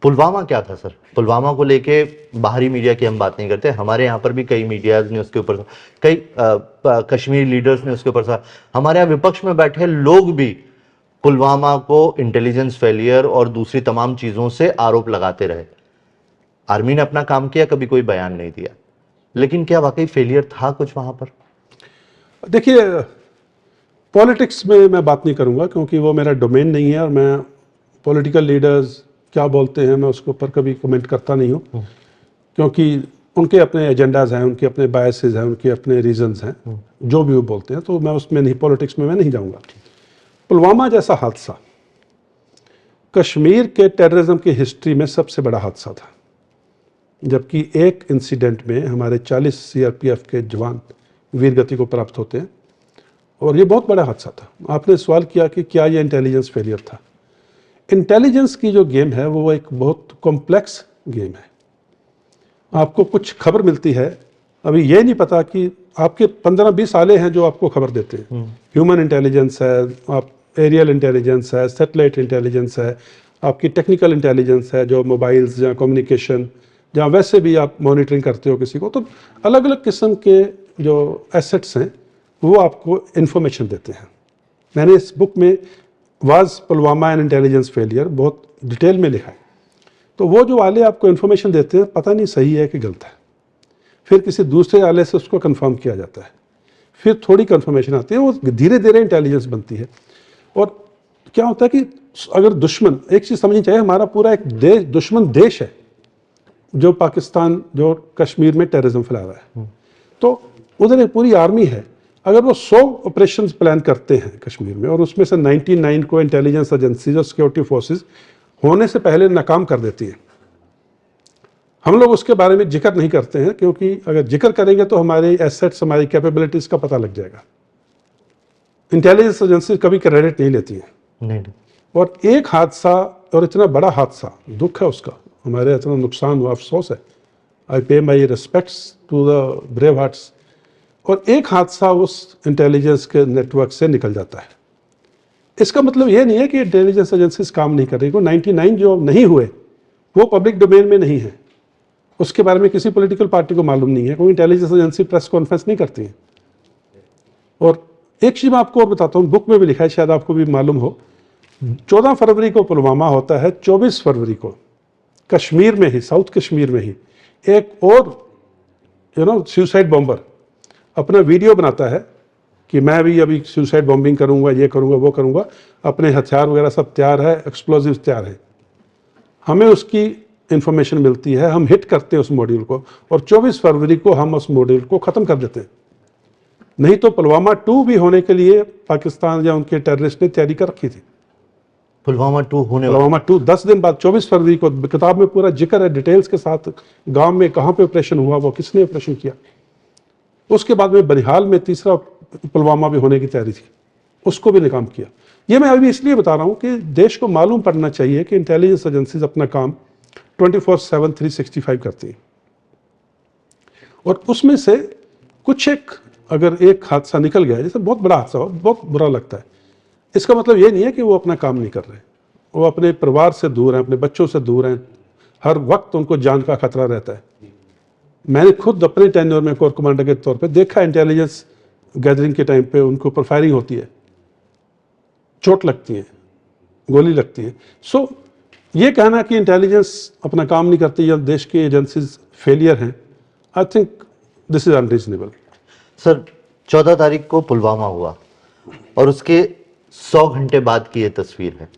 पुलवामा क्या था सर? पुलवामा को लेके बाहरी मीडिया की हम बात नहीं करते, हमारे यहाँ पर भी कई मीडियाज ने उसके ऊपर, कई कश्मीर लीडर्स ने उसके ऊपर, हमारे यहाँ विपक्ष में बैठे लोग भी पुलवामा को इंटेलिजेंस फेलियर और दूसरी तमाम चीज़ों से आरोप लगाते रहे। आर्मी ने अपना काम किया, कभी कोई बयान नहीं दिया, लेकिन क्या वाकई फेलियर था कुछ वहाँ पर? देखिए, पॉलिटिक्स में मैं बात नहीं करूँगा क्योंकि वो मेरा डोमेन नहीं है, और मैं पॉलिटिकल लीडर्स क्या बोलते हैं मैं उसके ऊपर कभी कमेंट करता नहीं हूँ, क्योंकि उनके अपने एजेंडाज हैं, उनके अपने बायसेस हैं, उनके अपने रीजंस हैं, जो भी वो बोलते हैं, तो मैं उसमें नहीं, पॉलिटिक्स में मैं नहीं जाऊँगा। पुलवामा जैसा हादसा कश्मीर के टेररिज्म की हिस्ट्री में सबसे बड़ा हादसा था, जबकि एक इंसिडेंट में हमारे 40 सीआरपीएफ के जवान वीरगति को प्राप्त होते हैं, और ये बहुत बड़ा हादसा था। आपने सवाल किया कि क्या ये इंटेलिजेंस फेलियर था। इंटेलिजेंस की जो गेम है वो एक बहुत कॉम्प्लेक्स गेम है। आपको कुछ खबर मिलती है, अभी ये नहीं पता कि आपके 15-20 आले हैं जो आपको खबर देते हैं। ह्यूमन इंटेलिजेंस है, आप एरियल इंटेलिजेंस है, सैटेलाइट इंटेलिजेंस है, आपकी टेक्निकल इंटेलिजेंस है जो मोबाइल्स या कम्युनिकेशन, जहाँ वैसे भी आप मॉनिटरिंग करते हो किसी को, तो अलग अलग किस्म के जो एसेट्स हैं वो आपको इन्फॉर्मेशन देते हैं। मैंने इस बुक में was Pulwama and intelligence failure बहुत डिटेल में लिखा है। तो वो जो आले आपको इन्फॉर्मेशन देते हैं, पता नहीं सही है कि गलत है, फिर किसी दूसरे आले से उसको कंफर्म किया जाता है, फिर थोड़ी कंफर्मेशन आती है, वो धीरे धीरे इंटेलिजेंस बनती है। और क्या होता है कि अगर दुश्मन, एक चीज़ समझनी चाहिए, हमारा पूरा एक देश दुश्मन देश है जो पाकिस्तान, जो कश्मीर में टेररिज्म फैला रहा है, तो उधर एक पूरी आर्मी है। अगर वो 100 ऑपरेशंस प्लान करते हैं कश्मीर में और उसमें से 99 को इंटेलिजेंस एजेंसीज और सिक्योरिटी फोर्सेस होने से पहले नाकाम कर देती हैं, हम लोग उसके बारे में जिक्र नहीं करते हैं, क्योंकि अगर जिक्र करेंगे तो हमारे एसेट्स, हमारी कैपेबिलिटीज का पता लग जाएगा। इंटेलिजेंस एजेंसी कभी क्रेडिट नहीं लेती हैं। नहीं। और एक हादसा, और इतना बड़ा हादसा, दुख है उसका, हमारे इतना नुकसान हुआ, अफसोस है। I pay my respects to the brave hearts. और एक हादसा उस इंटेलिजेंस के नेटवर्क से निकल जाता है। इसका मतलब ये नहीं है कि इंटेलिजेंस एजेंसीज काम नहीं कर रही। वो 99 जो नहीं हुए वो पब्लिक डोमेन में नहीं है, उसके बारे में किसी पॉलिटिकल पार्टी को मालूम नहीं है, कोई इंटेलिजेंस एजेंसी प्रेस कॉन्फ्रेंस नहीं करती है। और एक चीज़ मैं आपको और बताता हूँ, बुक में भी लिखा है, शायद आपको भी मालूम हो, 14 फरवरी को पुलवामा होता है, 24 फरवरी को कश्मीर में ही, साउथ कश्मीर में ही एक और सुसाइड बॉम्बर अपना वीडियो बनाता है कि मैं भी अभी सुसाइड बॉम्बिंग करूंगा, ये करूंगा, वो करूंगा, अपने हथियार वगैरह सब तैयार है, एक्सप्लोजिव तैयार है। हमें उसकी इंफॉर्मेशन मिलती है, हम हिट करते हैं उस मॉड्यूल को, और 24 फरवरी को हम उस मॉड्यूल को ख़त्म कर देते हैं। नहीं तो पुलवामा 2 भी होने के लिए पाकिस्तान या उनके टेररिस्ट ने तैयारी कर रखी थी। पुलवामा 2 होने वाला। पुलवामा 2 10 दिन बाद 24 फरवरी को, किताब में पूरा जिक्र है डिटेल्स के साथ, गांव में कहाँ पे ऑपरेशन हुआ, वो किसने ऑपरेशन किया। उसके बाद में बनिहाल में तीसरा पुलवामा भी होने की तैयारी थी, उसको भी नाकाम किया। ये मैं अभी इसलिए बता रहा हूँ कि देश को मालूम पड़ना चाहिए कि इंटेलिजेंस एजेंसीज अपना काम 24/7 365 करती हैं, और उसमें से कुछ एक, अगर एक हादसा निकल गया, जैसे बहुत बड़ा हादसा हो, बहुत बुरा लगता है। इसका मतलब ये नहीं है कि वो अपना काम नहीं कर रहे, वो अपने परिवार से दूर हैं, अपने बच्चों से दूर हैं, हर वक्त उनको जान का खतरा रहता है। मैंने खुद अपने टेन्योर में कोर कमांडर के तौर पे देखा, इंटेलिजेंस गैदरिंग के टाइम पे उनको पर फायरिंग होती है, चोट लगती है, गोली लगती है। सो ये कहना कि इंटेलिजेंस अपना काम नहीं करती या देश की एजेंसीज फेलियर हैं, I think this is unreasonable. Sir, 14 तारीख को पुलवामा हुआ और उसके 100 घंटे बाद की ये तस्वीर है,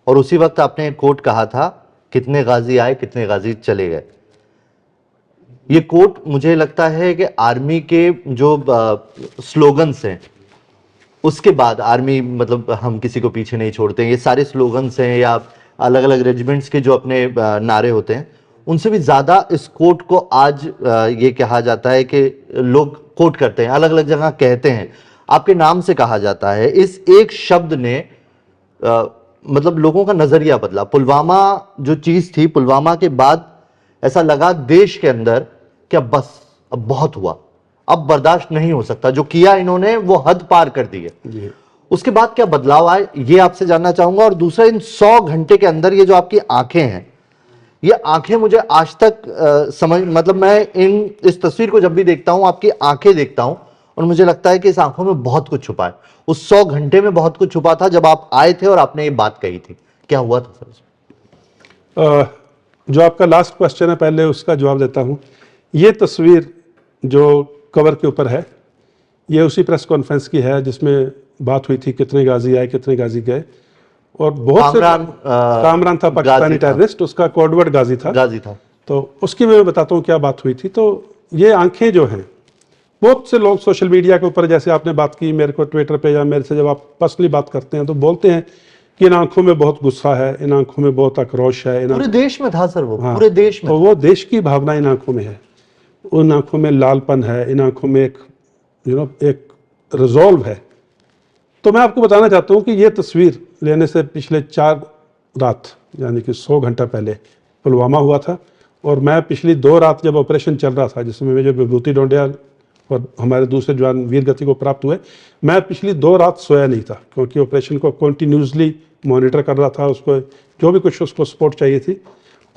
और उसी वक्त आपने एक कोट कहा था, कितने गाजी आए, कितने गाजी चले गए। ये कोट मुझे लगता है कि आर्मी के जो स्लोगन्स हैं, उसके बाद आर्मी, मतलब हम किसी को पीछे नहीं छोड़ते, ये सारे स्लोगन्स हैं या अलग अलग रेजिमेंट्स के जो अपने नारे होते हैं, उनसे भी ज़्यादा इस कोट को आज ये कहा जाता है कि लोग कोट करते हैं, अलग अलग जगह कहते हैं, आपके नाम से कहा जाता है। इस एक शब्द ने मतलब लोगों का नज़रिया बदला। पुलवामा जो चीज़ थी, पुलवामा के बाद ऐसा लगा देश के अंदर कि अब बस, अब बहुत हुआ, अब बर्दाश्त नहीं हो सकता, जो किया इन्होंने वो हद पार कर दी है। उसके बाद क्या बदलाव आए, ये आपसे जानना चाहूंगा। और दूसरा, इन 100 घंटे के अंदर ये जो आपकी आंखें हैं, ये आंखें मुझे आज तक मतलब मैं इस तस्वीर को जब भी देखता हूं, आपकी आंखें देखता हूं, और मुझे लगता है कि इस आंखों में बहुत कुछ छुपा है। उस 100 घंटे में बहुत कुछ छुपा था जब आप आए थे और आपने ये बात कही थी। क्या हुआ था सर? जो आपका लास्ट क्वेश्चन है, पहले उसका जवाब देता हूं। ये तस्वीर जो कवर के ऊपर है, ये उसी प्रेस कॉन्फ्रेंस की है जिसमें बात हुई थी कितने गाजी आए, कितने गाजी गए। और बहुत से कामरान था, पाकिस्तानी टेररिस्ट, उसका कोडवर्ड गाजी था। तो उसकी मैं बताता हूँ क्या बात हुई थी। तो ये आंखें जो हैं, बहुत से लोग सोशल मीडिया के ऊपर, जैसे आपने बात की मेरे को ट्विटर पे या मेरे से जब आप पर्सनली बात करते हैं, तो बोलते हैं कि इन आंखों में बहुत गुस्सा है, इन आंखों में बहुत आक्रोश है। पूरे देश में था सर वो। हाँ, पूरे देश में। तो वो देश की भावना इन आंखों में है, उन आंखों में लालपन है, इन आंखों में एक एक रिजॉल्व है। तो मैं आपको बताना चाहता हूँ कि ये तस्वीर लेने से पिछले 4 रात, यानी कि 100 घंटा पहले पुलवामा हुआ था, और मैं पिछली 2 रात जब ऑपरेशन चल रहा था, जिसमें मेजर विभूति डोंडियाल और हमारे दूसरे जवान वीर गति को प्राप्त हुए, मैं पिछली 2 रात सोया नहीं था, क्योंकि ऑपरेशन को कंटिन्यूसली मॉनिटर कर रहा था, उसको जो भी कुछ उसको सपोर्ट चाहिए थी।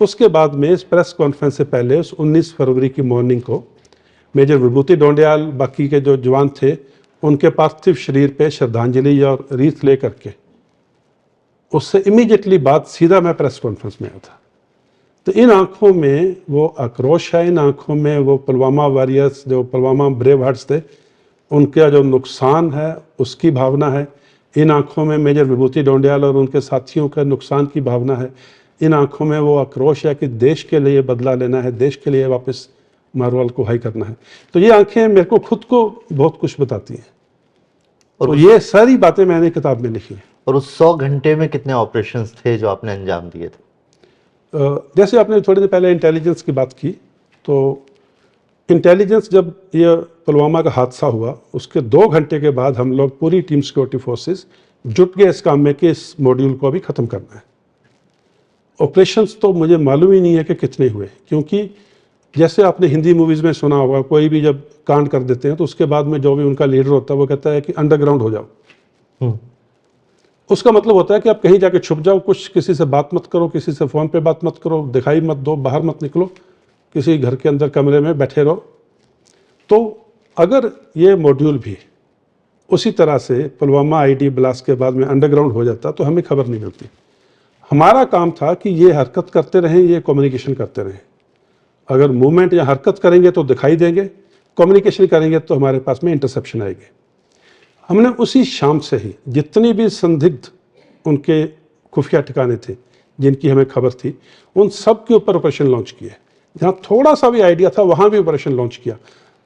उसके बाद में इस प्रेस कॉन्फ्रेंस से पहले, उस 19 फरवरी की मॉर्निंग को, मेजर विभूति डोंडियाल, बाकी के जो जवान थे, उनके पार्थिव शरीर पे श्रद्धांजलि और रीत ले करके उससे इमीडिएटली बाद सीधा मैं प्रेस कॉन्फ्रेंस में आया था। तो इन आंखों में वो आक्रोश है, इन आंखों में वो पुलवामा वॉरियर्स, जो पुलवामा ब्रेव हार्ट्स थे, उनका जो नुकसान है उसकी भावना है। इन आंखों में मेजर विभूति ढोंडियाल और उनके साथियों का नुकसान की भावना है, इन आंखों में वो आक्रोश है कि देश के लिए बदला लेना है, देश के लिए वापस मारवाल को हाई करना है। तो ये आंखें मेरे को खुद को बहुत कुछ बताती हैं और तो ये सारी बातें मैंने किताब में लिखी हैं। और उस 100 घंटे में कितने ऑपरेशंस थे जो आपने अंजाम दिए थे? जैसे आपने थोड़ी देर पहले इंटेलिजेंस की बात की, तो इंटेलिजेंस जब ये पुलवामा का हादसा हुआ उसके 2 घंटे के बाद हम लोग पूरी टीम सिक्योरिटी फोर्सेस जुट गए इस काम में कि इस मॉड्यूल को अभी ख़त्म करना है। ऑपरेशंस तो मुझे मालूम ही नहीं है कि कितने हुए, क्योंकि जैसे आपने हिंदी मूवीज़ में सुना होगा, कोई भी जब कांड कर देते हैं तो उसके बाद में जो भी उनका लीडर होता है वो कहता है कि अंडरग्राउंड हो जाओ। उसका मतलब होता है कि आप कहीं जाके छुप जाओ, कुछ किसी से बात मत करो, किसी से फ़ोन पे बात मत करो, दिखाई मत दो, बाहर मत निकलो, किसी घर के अंदर कमरे में बैठे रहो। तो अगर ये मॉड्यूल भी उसी तरह से पुलवामा आईडी ब्लास्ट के बाद में अंडरग्राउंड हो जाता तो हमें खबर नहीं मिलती। हमारा काम था कि ये हरकत करते रहें, ये कम्युनिकेशन करते रहें। अगर मूवमेंट या हरकत करेंगे तो दिखाई देंगे, कम्युनिकेशन करेंगे तो हमारे पास में इंटरसेप्शन आएगी। हमने उसी शाम से ही जितनी भी संदिग्ध उनके खुफिया ठिकाने थे जिनकी हमें खबर थी, उन सब के ऊपर ऑपरेशन लॉन्च किए। जहाँ थोड़ा सा भी आइडिया था वहाँ भी ऑपरेशन लॉन्च किया।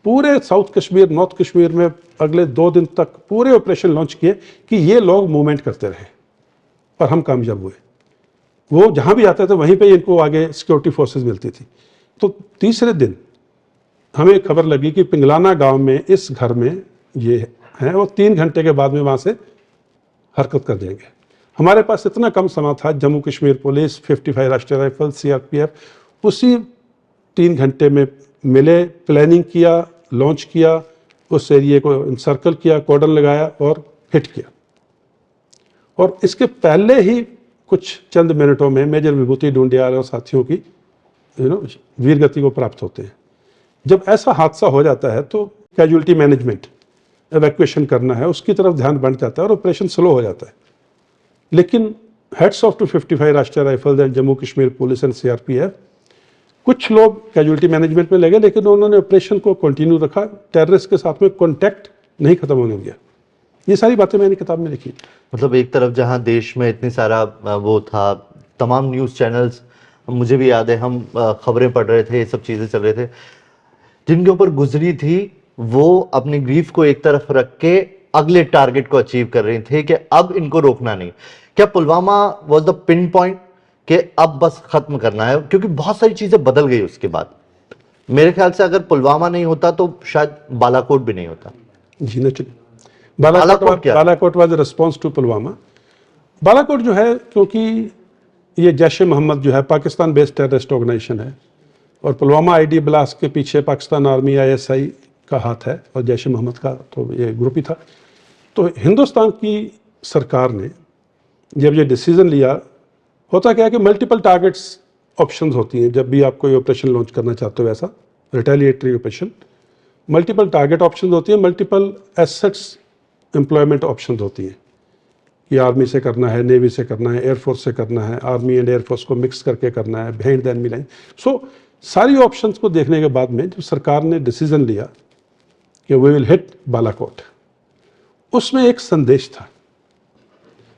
पूरे साउथ कश्मीर, नॉर्थ कश्मीर में अगले 2 दिन तक पूरे ऑपरेशन लॉन्च किए कि ये लोग मूवमेंट करते रहे, और हम कामयाब हुए। वो जहाँ भी आते थे वहीं पे इनको आगे सिक्योरिटी फोर्सेस मिलती थी। तो तीसरे दिन हमें खबर लगी कि पिंगलाना गांव में इस घर में ये हैं, और 3 घंटे के बाद में वहाँ से हरकत कर जाएंगे। हमारे पास इतना कम समय था, जम्मू कश्मीर पुलिस, 55 राष्ट्रीय राइफल, सीआरपीएफ उसी 3 घंटे में मिले, प्लानिंग किया, लॉन्च किया, उस एरिए को इंसर्कल किया, कॉर्डन लगाया और हिट किया। और इसके पहले ही कुछ चंद मिनटों में मेजर विभूति ढूंढियाल और साथियों की वीर गति को प्राप्त होते हैं। जब ऐसा हादसा हो जाता है तो कैजुअलिटी मैनेजमेंट, एवैक्यूएशन करना है, उसकी तरफ ध्यान बढ़ जाता है और ऑपरेशन स्लो हो जाता है। लेकिन हेड्स ऑफ टू 55 राष्ट्रीय rifles and Jammu Kashmir police and CRPF, कुछ लोग कैजुअलिटी मैनेजमेंट में लगे लेकिन उन्होंने ऑपरेशन को कंटिन्यू रखा, टेररिस्ट के साथ में कॉन्टैक्ट नहीं खत्म होने दिया। ये सारी बातें मैंने किताब में लिखी। मतलब एक तरफ जहां देश में इतनी सारा वो था, तमाम न्यूज़ चैनल्स, मुझे भी याद है हम खबरें पढ़ रहे थे, ये सब चीज़ें चल रहे थे, जिनके ऊपर गुजरी थी वो अपनी ग्रीफ को एक तरफ रख के अगले टारगेट को अचीव कर रहे थे कि अब इनको रोकना नहीं। क्या Pulwama was the pin point कि अब बस खत्म करना है? क्योंकि बहुत सारी चीजें बदल गई उसके बाद। मेरे ख्याल से अगर पुलवामा नहीं होता तो शायद बालाकोट भी नहीं होता। जी नहीं, Balakot was response to Pulwama. Balakot जो है, क्योंकि ये जैश ए मोहम्मद जो है पाकिस्तान बेस्ड टेररिस्ट ऑर्गेनाइजेशन है, और पुलवामा आईडी ब्लास्ट के पीछे पाकिस्तान आर्मी, आईएसआई का हाथ है, और जैश ए मोहम्मद का तो ये ग्रुप ही था। तो हिंदुस्तान की सरकार ने जब ये डिसीजन लिया, होता क्या है कि मल्टीपल टारगेट्स ऑप्शंस होती हैं जब भी आप कोई ऑपरेशन लॉन्च करना चाहते हो, ऐसा retaliatory operation, multiple target options होती है, मल्टीपल एसेट्स एम्प्लॉयमेंट ऑप्शंस होती हैं कि आर्मी से करना है, नेवी से करना है, एयरफोर्स से करना है, आर्मी एंड एयरफोर्स को मिक्स करके करना है, भेड़ दैन मिलाएं। सो सारी ऑप्शंस को देखने के बाद में जब सरकार ने डिसीजन लिया कि वी विल हिट बालाकोट, उसमें एक संदेश था।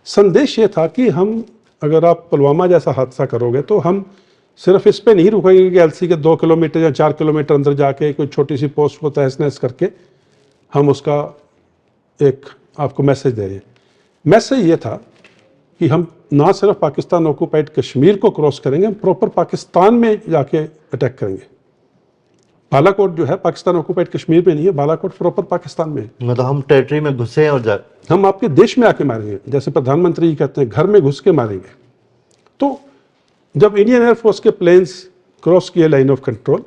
संदेश ये था कि हम, अगर आप पुलवामा जैसा हादसा करोगे तो हम सिर्फ इस पे नहीं रुकेंगे कि एलसी के 2 किलोमीटर या 4 किलोमीटर अंदर जाके कोई छोटी सी पोस्ट को तहस नहस करके हम उसका एक आपको मैसेज दे रहे हैं। मैसेज ये था कि हम ना सिर्फ पाकिस्तान ऑक्यूपाइड कश्मीर को क्रॉस करेंगे, हम प्रॉपर पाकिस्तान में जाके अटैक करेंगे। बालाकोट जो है पाकिस्तान ऑक्यूपाइड कश्मीर में नहीं है, बालाकोट प्रॉपर पाकिस्तान में है। मतलब हम टेरिटरी में घुसे और हम आपके देश में आके मारेंगे, जैसे प्रधानमंत्री जी कहते हैं घर में घुस के मारेंगे। तो जब इंडियन एयरफोर्स के प्लेन्स क्रॉस किए लाइन ऑफ कंट्रोल,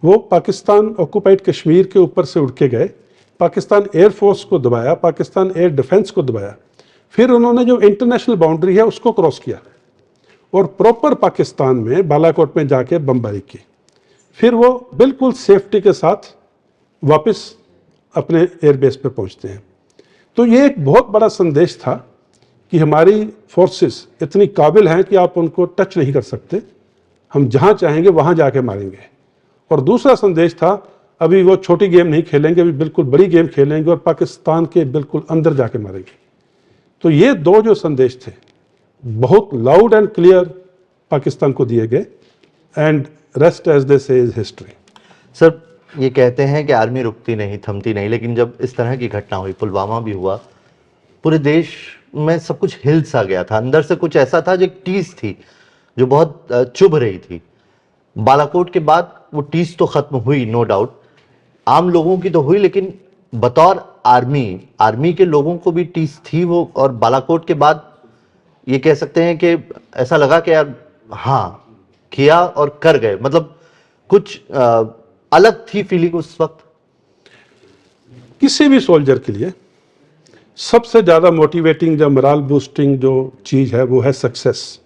वो पाकिस्तान ऑक्यूपाइड कश्मीर के ऊपर से उड़ के गए, पाकिस्तान एयरफोर्स को दबाया, पाकिस्तान एयर डिफेंस को दबाया, फिर उन्होंने जो इंटरनेशनल बाउंड्री है उसको क्रॉस किया और प्रॉपर पाकिस्तान में बालाकोट में जाके बमबारी की। फिर वो बिल्कुल सेफ्टी के साथ वापस अपने एयरबेस पे पहुंचते हैं। तो ये एक बहुत बड़ा संदेश था कि हमारी फोर्सेस इतनी काबिल हैं कि आप उनको टच नहीं कर सकते, हम जहां चाहेंगे वहां जाके मारेंगे। और दूसरा संदेश था, अभी वो छोटी गेम नहीं खेलेंगे, अभी बिल्कुल बड़ी गेम खेलेंगे और पाकिस्तान के बिल्कुल अंदर जाके मारेंगे। तो ये दो जो संदेश थे बहुत लाउड एंड क्लियर पाकिस्तान को दिए गए, एंड रेस्ट एज दे से इज हिस्ट्री। सर, ये कहते हैं कि आर्मी रुकती नहीं, थमती नहीं, लेकिन जब इस तरह की घटना हुई, पुलवामा भी हुआ, पूरे देश में सब कुछ हिल सा गया था। अंदर से कुछ ऐसा था जो एक टीस थी जो बहुत चुभ रही थी। बालाकोट के बाद वो टीस तो खत्म हुई, नो डाउट, आम लोगों की तो हुई, लेकिन बतौर आर्मी के लोगों को भी टीस थी वो। और बालाकोट के बाद ये कह सकते हैं कि ऐसा लगा कि यार हाँ किया और कर गए, मतलब कुछ अलग थी फीलिंग उस वक्त। किसी भी सोल्जर के लिए सबसे ज़्यादा मोटिवेटिंग जो मोरल बूस्टिंग जो चीज़ है वो है सक्सेस।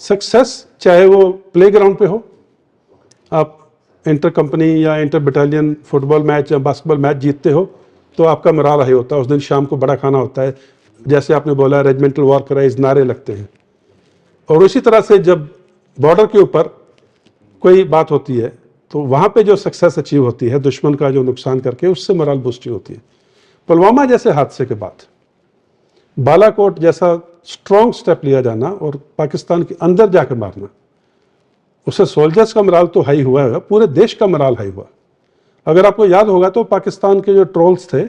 सक्सेस चाहे वो प्लेग्राउंड पे हो, आप इंटर कंपनी या इंटर बटालियन फुटबॉल मैच या बास्केटबॉल मैच जीतते हो तो आपका मोरल हाई होता है, उस दिन शाम को बड़ा खाना होता है, जैसे आपने बोला रेजिमेंटल वॉर क्राइज नारे लगते हैं। और उसी तरह से जब बॉर्डर के ऊपर कोई बात होती है तो वहाँ पे जो सक्सेस अचीव होती है, दुश्मन का जो नुकसान करके, उससे मोरल बूस्टिंग होती है। पुलवामा जैसे हादसे के बाद बालाकोट जैसा स्ट्रॉन्ग स्टेप लिया जाना और पाकिस्तान के अंदर जाकर मारना, उससे सोल्जर्स का मोरल तो हाई हुआ है, पूरे देश का मोरल हाई हुआ। अगर आपको याद होगा तो पाकिस्तान के जो ट्रोल्स थे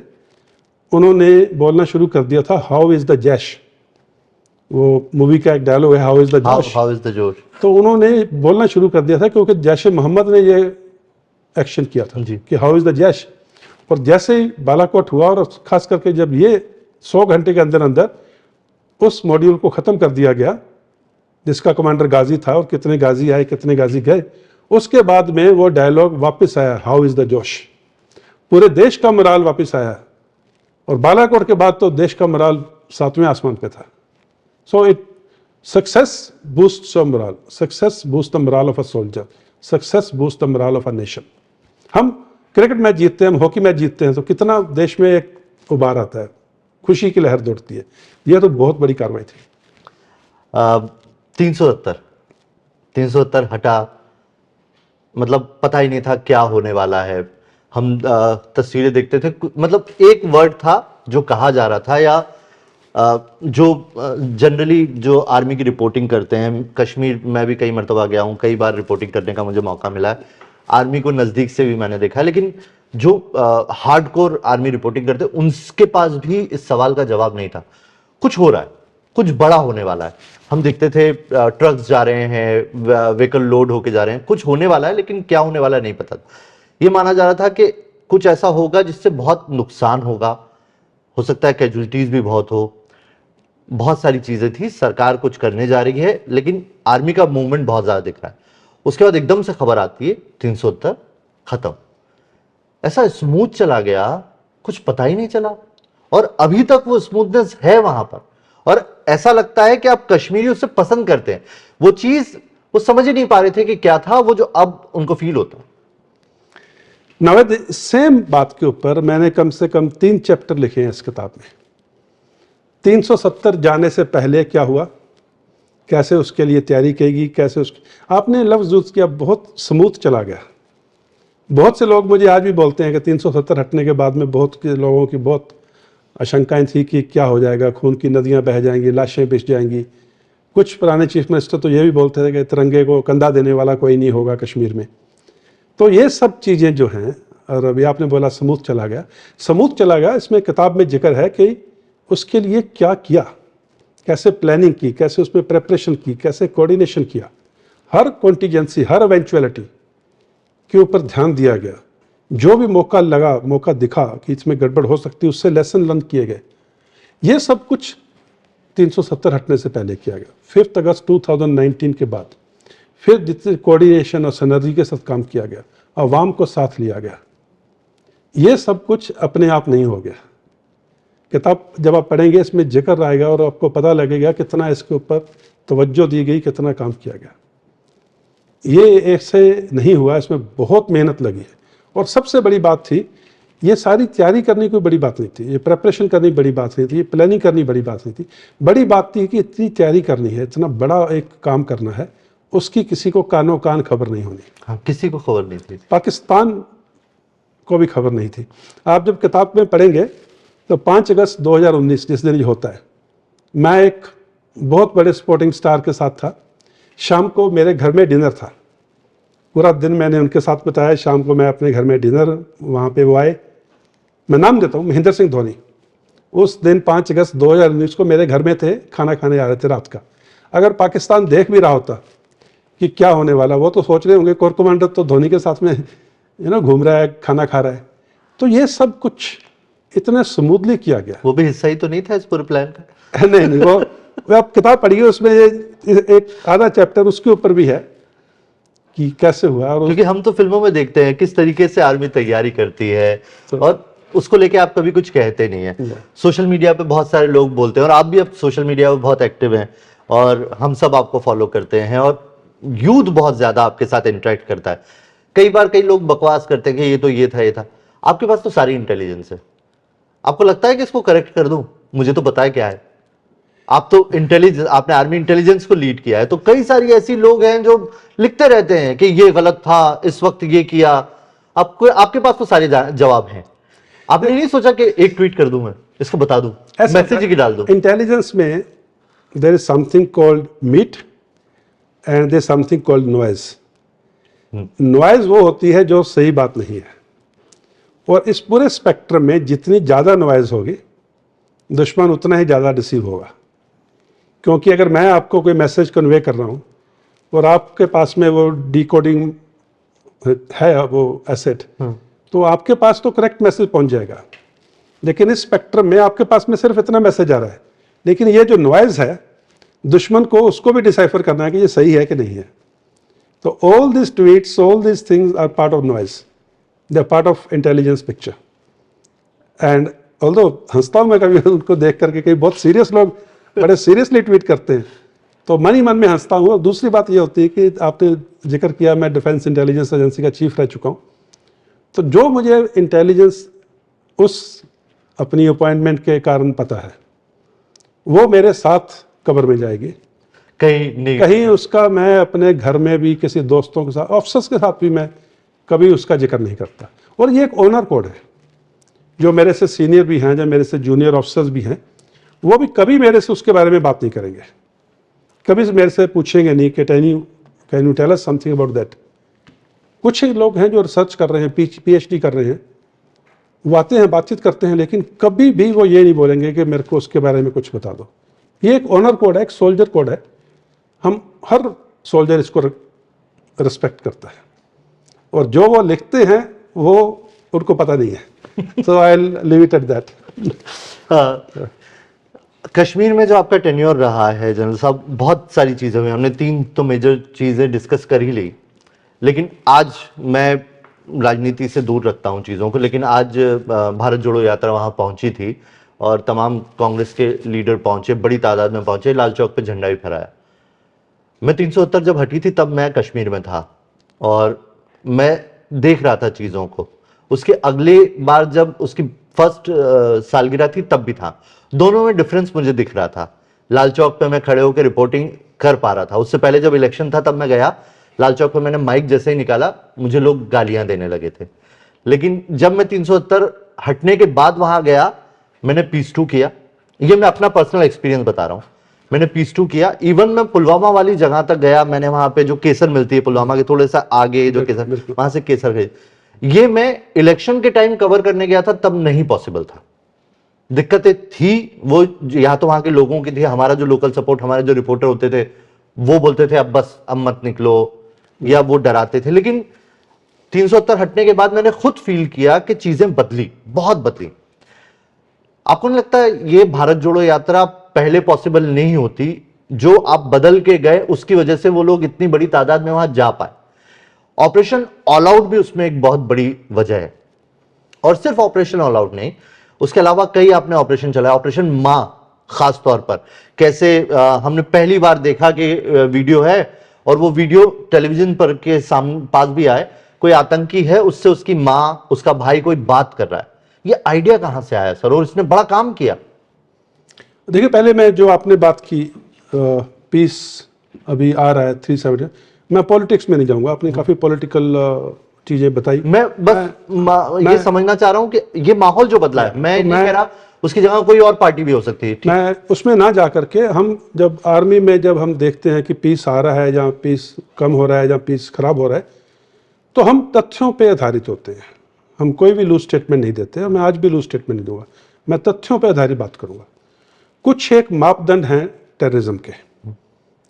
उन्होंने बोलना शुरू कर दिया था हाउ इज द जैश, वो मूवी का एक डायलॉग है हाउ इज द जोश। हाउ इज द जोश, तो उन्होंने बोलना शुरू कर दिया था क्योंकि जैश मोहम्मद ने ये एक्शन किया था जी। कि हाउ इज द जैश। और जैसे ही बालाकोट हुआ और खास करके जब ये 100 घंटे के अंदर अंदर उस मॉड्यूल को ख़त्म कर दिया गया जिसका कमांडर गाजी था, और कितने गाजी आए कितने गाजी गए, उसके बाद में वो डायलॉग वापस आया हाउ इज़ द जोश, पूरे देश का मोरल वापस आया। और बालाकोट के बाद तो देश का मोरल 7वें आसमान पे था। So it success boost your moral, success boost the moral of a soldier, success boost the moral of a nation. हम क्रिकेट मैच जीतते हैं, हम हॉकी मैच जीतते हैं तो कितना देश में एक उबार आता है, खुशी की लहर दौड़ती है। यह तो बहुत बड़ी कार्रवाई थी। 370 हटा, मतलब पता ही नहीं था क्या होने वाला है। हम तस्वीरें देखते थे, मतलब एक वर्ड था जो कहा जा रहा था, या जो जनरली जो आर्मी की रिपोर्टिंग करते हैं, कश्मीर में भी कई मरतबा गया हूँ, कई बार रिपोर्टिंग करने का मुझे मौका मिला है, आर्मी को नज़दीक से भी मैंने देखा है, लेकिन जो हार्डकोर आर्मी रिपोर्टिंग करते हैं उनके पास भी इस सवाल का जवाब नहीं था। कुछ हो रहा है, कुछ बड़ा होने वाला है। हम देखते थे ट्रक्स जा रहे हैं, व्हीकल लोड होके जा रहे हैं, कुछ होने वाला है, लेकिन क्या होने वाला है नहीं पता। ये माना जा रहा था कि कुछ ऐसा होगा जिससे बहुत नुकसान होगा, हो सकता है कैजुअलिटीज भी बहुत हो, बहुत सारी चीजें थी, सरकार कुछ करने जा रही है, लेकिन आर्मी का मूवमेंट बहुत ज्यादा दिख रहा है। उसके बाद एकदम से खबर आती है 370 खत्म। ऐसा स्मूथ चला गया, कुछ पता ही नहीं चला, और अभी तक वो स्मूथनेस है वहां पर। और ऐसा लगता है कि आप कश्मीरी उससे पसंद करते हैं, वो चीज वो समझ ही नहीं पा रहे थे कि क्या था वो जो अब उनको फील होता। नावेद, सेम बात के ऊपर मैंने कम से कम 3 चैप्टर लिखे हैं इस किताब में। 370 जाने से पहले क्या हुआ, कैसे उसके लिए तैयारी की गई, कैसे उसकी, आपने लफ्ज़ यूज़ किया, बहुत स्मूथ चला गया। बहुत से लोग मुझे आज भी बोलते हैं कि 370 हटने के बाद में बहुत के लोगों की बहुत आशंकाएं थी कि क्या हो जाएगा, खून की नदियां बह जाएंगी, लाशें बिछ जाएंगी। कुछ पुराने चीफ मिनिस्टर तो ये भी बोलते थे कि तिरंगे को कंधा देने वाला कोई नहीं होगा कश्मीर में। तो ये सब चीज़ें जो हैं, और अभी आपने बोला स्मूथ चला गया, स्मूथ चला गया, इसमें किताब में जिक्र है कि उसके लिए क्या किया, कैसे प्लानिंग की, कैसे उसमें प्रेपरेशन की, कैसे कोऑर्डिनेशन किया, हर कॉन्टीजेंसी, हर इवेंचुअलिटी के ऊपर ध्यान दिया गया। जो भी मौका लगा, मौका दिखा कि इसमें गड़बड़ हो सकती है, उससे लेसन लर्न किए गए। ये सब कुछ 370 हटने से पहले किया गया। 5 अगस्त 2019 के बाद फिर जितने कोऑर्डिनेशन और सिनर्जी के साथ काम किया गया, अवाम को साथ लिया गया, ये सब कुछ अपने आप नहीं हो गया। किताब जब आप पढ़ेंगे इसमें जिक्र आएगा और आपको पता लगेगा कितना इसके ऊपर तवज्जो दी गई, कितना काम किया गया। ये ऐसे नहीं हुआ, इसमें बहुत मेहनत लगी है। और सबसे बड़ी बात थी, ये सारी तैयारी करनी कोई बड़ी बात नहीं थी, ये प्रेपरेशन करनी बड़ी बात नहीं थी, ये प्लानिंग करनी बड़ी बात नहीं थी। बड़ी बात थी कि इतनी तैयारी करनी है, इतना बड़ा एक काम करना है, उसकी किसी को कानो कान खबर नहीं होनी। हाँ, किसी को खबर नहीं थी, पाकिस्तान को भी खबर नहीं थी। आप जब किताब में पढ़ेंगे तो 5 अगस्त 2019 जिस दिन ये होता है, मैं एक बहुत बड़े स्पोर्टिंग स्टार के साथ था। शाम को मेरे घर में डिनर था, पूरा दिन मैंने उनके साथ बिताया। शाम को मैं अपने घर में डिनर, वहाँ पे वो आए, मैं नाम देता हूँ महेंद्र सिंह धोनी। उस दिन 5 अगस्त 2019 को मेरे घर में थे, खाना खाने आ रहे थे रात का। अगर पाकिस्तान देख भी रहा होता कि क्या होने वाला, वो तो सोच रहे होंगे कोर कमांडर तो धोनी के साथ में घूम रहा है, खाना खा रहा है। तो ये सब कुछ इतने स्मूथली किया गया। वो भी हिस्सा ही तो नहीं था इस पूरे प्लान का? नहीं, वो आप किताब पढ़िए, उसमें एक आधा चैप्टर उसके ऊपर भी है कि कैसे हुआ। और क्योंकि हम तो फिल्मों में देखते हैं किस तरीके से आर्मी तैयारी करती है, और उसको लेके आप कभी कुछ कहते नहीं है। सोशल मीडिया पे बहुत सारे लोग बोलते हैं, और आप भी अब सोशल मीडिया पे बहुत एक्टिव हैं, और हम सब आपको फॉलो करते हैं, और यूथ बहुत ज्यादा आपके साथ इंटरेक्ट करता है। कई बार कई लोग बकवास करते हैं कि ये था। आपके पास तो सारी इंटेलिजेंस है, आपको लगता है कि इसको करेक्ट कर दूं? मुझे तो पता है क्या है। आप तो इंटेलिजेंस, आपने आर्मी इंटेलिजेंस को लीड किया है, तो कई सारी ऐसी लोग हैं जो लिखते रहते हैं कि ये गलत था, इस वक्त ये किया। आपके पास तो सारे जवाब हैं। आपने नहीं सोचा कि एक ट्वीट कर दूं, मैं इसको बता दूं, मैसेज ही डाल दूं? इंटेलिजेंस में there is something called meat and there is something called noise. Noise वो होती है जो सही बात नहीं है, और इस पूरे स्पेक्ट्रम में जितनी ज़्यादा नॉइज होगी, दुश्मन उतना ही ज़्यादा डिसीव होगा। क्योंकि अगर मैं आपको कोई मैसेज कन्वे कर रहा हूँ और आपके पास में वो डिकोडिंग है, वो एसेट, तो आपके पास तो करेक्ट मैसेज पहुँच जाएगा। लेकिन इस स्पेक्ट्रम में आपके पास में सिर्फ इतना मैसेज आ रहा है, लेकिन ये जो नॉइज है, दुश्मन को उसको भी डिसाइफर करना है कि ये सही है कि नहीं है। तो all this tweets, all this things are part of noise, they are part of intelligence picture. And although हंसता हूँ मैं कभी उनको देख करके, कई बहुत सीरियस लोग बड़े सीरियसली ट्वीट करते हैं, तो मन ही मन में हंसता हूँ। और दूसरी बात ये होती है कि आपने जिक्र किया, मैं डिफेंस इंटेलिजेंस एजेंसी का चीफ रह चुका हूँ, तो जो मुझे इंटेलिजेंस उस अपनी अपॉइंटमेंट के कारण पता है, वो मेरे साथ कब्र में जाएगी, कहीं उसका मैं अपने घर में भी, किसी दोस्तों के साथ, ऑफिसर्स के साथ भी मैं कभी उसका जिक्र नहीं करता। और ये एक ऑनर कोड है, जो मेरे से सीनियर भी हैं, जो मेरे से जूनियर ऑफिसर्स भी हैं, वो भी कभी मेरे से उसके बारे में बात नहीं करेंगे, कभी मेरे से पूछेंगे नहीं कि can you tell us something about that. कुछ ही लोग हैं जो रिसर्च कर रहे हैं, PhD कर रहे हैं, वो आते हैं, बातचीत करते हैं, लेकिन कभी भी वो ये नहीं बोलेंगे कि मेरे को उसके बारे में कुछ बता दो। ये एक ऑनर कोड है, एक सोल्जर कोड है। हम हर सोल्जर इसको रिस्पेक्ट करता है, और जो वो लिखते हैं वो उनको पता नहीं है। So I will leave it at that. Kashmir में जो आपका टेन्योर रहा है जनरल साहब, बहुत सारी चीजें हुई, हमने 3 तो मेजर चीजें डिस्कस कर ही ली। लेकिन आज मैं राजनीति से दूर रखता हूं चीजों को, लेकिन आज भारत जोड़ो यात्रा वहां पहुंची थी, और तमाम कांग्रेस के लीडर पहुंचे, बड़ी तादाद में पहुंचे, लाल चौक पे झंडा भी फहराया। मैं 370 जब हटी थी तब मैं कश्मीर में था, और मैं देख रहा था चीजों को। उसके अगले बार जब उसकी फर्स्ट सालगिरह थी तब भी था। दोनों में डिफरेंस मुझे दिख रहा था। लाल चौक पे मैं खड़े होकर रिपोर्टिंग कर पा रहा था। उससे पहले जब इलेक्शन था तब मैं गया लाल चौक पे, मैंने माइक जैसे ही निकाला मुझे लोग गालियां देने लगे थे। लेकिन जब मैं 370 हटने के बाद वहां गया, मैंने पीस टू किया। ये मैं अपना पर्सनल एक्सपीरियंस बता रहा हूं, मैंने पीस टू किया। इवन मैं पुलवामा वाली जगह तक गया, मैंने वहां पे जो केसर मिलती है पुलवामा के थोड़े सा आगे, जो केसर, वहां से केसर खरीद। ये मैं इलेक्शन के टाइम कवर करने गया था, तब नहीं पॉसिबल था। दिक्कतें थी, वो या तो वहां के लोगों की थी, हमारा जो लोकल सपोर्ट, हमारे जो रिपोर्टर होते थे वो बोलते थे अब बस, अब मत निकलो, या वो डराते थे। लेकिन 370 हटने के बाद मैंने खुद फील किया कि चीजें बदली, बहुत बदली। आपको नहीं लगता ये भारत जोड़ो यात्रा पहले पॉसिबल नहीं होती? जो आप बदल के गए उसकी वजह से वो लोग इतनी बड़ी तादाद में वहां जा पाए। ऑपरेशन ऑल आउट भी उसमें एक बहुत बड़ी वजह है। और सिर्फ ऑपरेशन ऑल आउट नहीं, उसके अलावा कई आपने ऑपरेशन चलाया। ऑपरेशन मां खास तौर पर कैसे हमने पहली बार देखा कि वीडियो है, और वो वीडियो टेलीविजन पर के सामने पास भी आए, कोई आतंकी है, उससे उसकी मां, उसका भाई कोई बात कर रहा है। ये आइडिया कहां से आया सर, और इसने बड़ा काम किया? देखिए, पहले मैं जो आपने बात की, पीस अभी आ रहा है 370, मैं पॉलिटिक्स में नहीं जाऊंगा, आपने काफी पॉलिटिकल चीजें बताई। मैं बस ये समझना चाह रहा हूं कि ये माहौल जो बदला है, मैं नहीं कह रहा उसकी जगह कोई और पार्टी भी हो सकती है, ठीक? मैं उसमें ना जा करके, हम जब आर्मी में जब हम देखते हैं कि पीस आ रहा है, जहाँ पीस कम हो रहा है, जहाँ पीस खराब हो रहा है, तो हम तथ्यों पे आधारित होते हैं। हम कोई भी लूज स्टेटमेंट नहीं देते, और मैं आज भी लूज स्टेटमेंट नहीं दूंगा। मैं तथ्यों पे आधारित बात करूंगा। कुछ एक मापदंड हैं टेररिज्म के,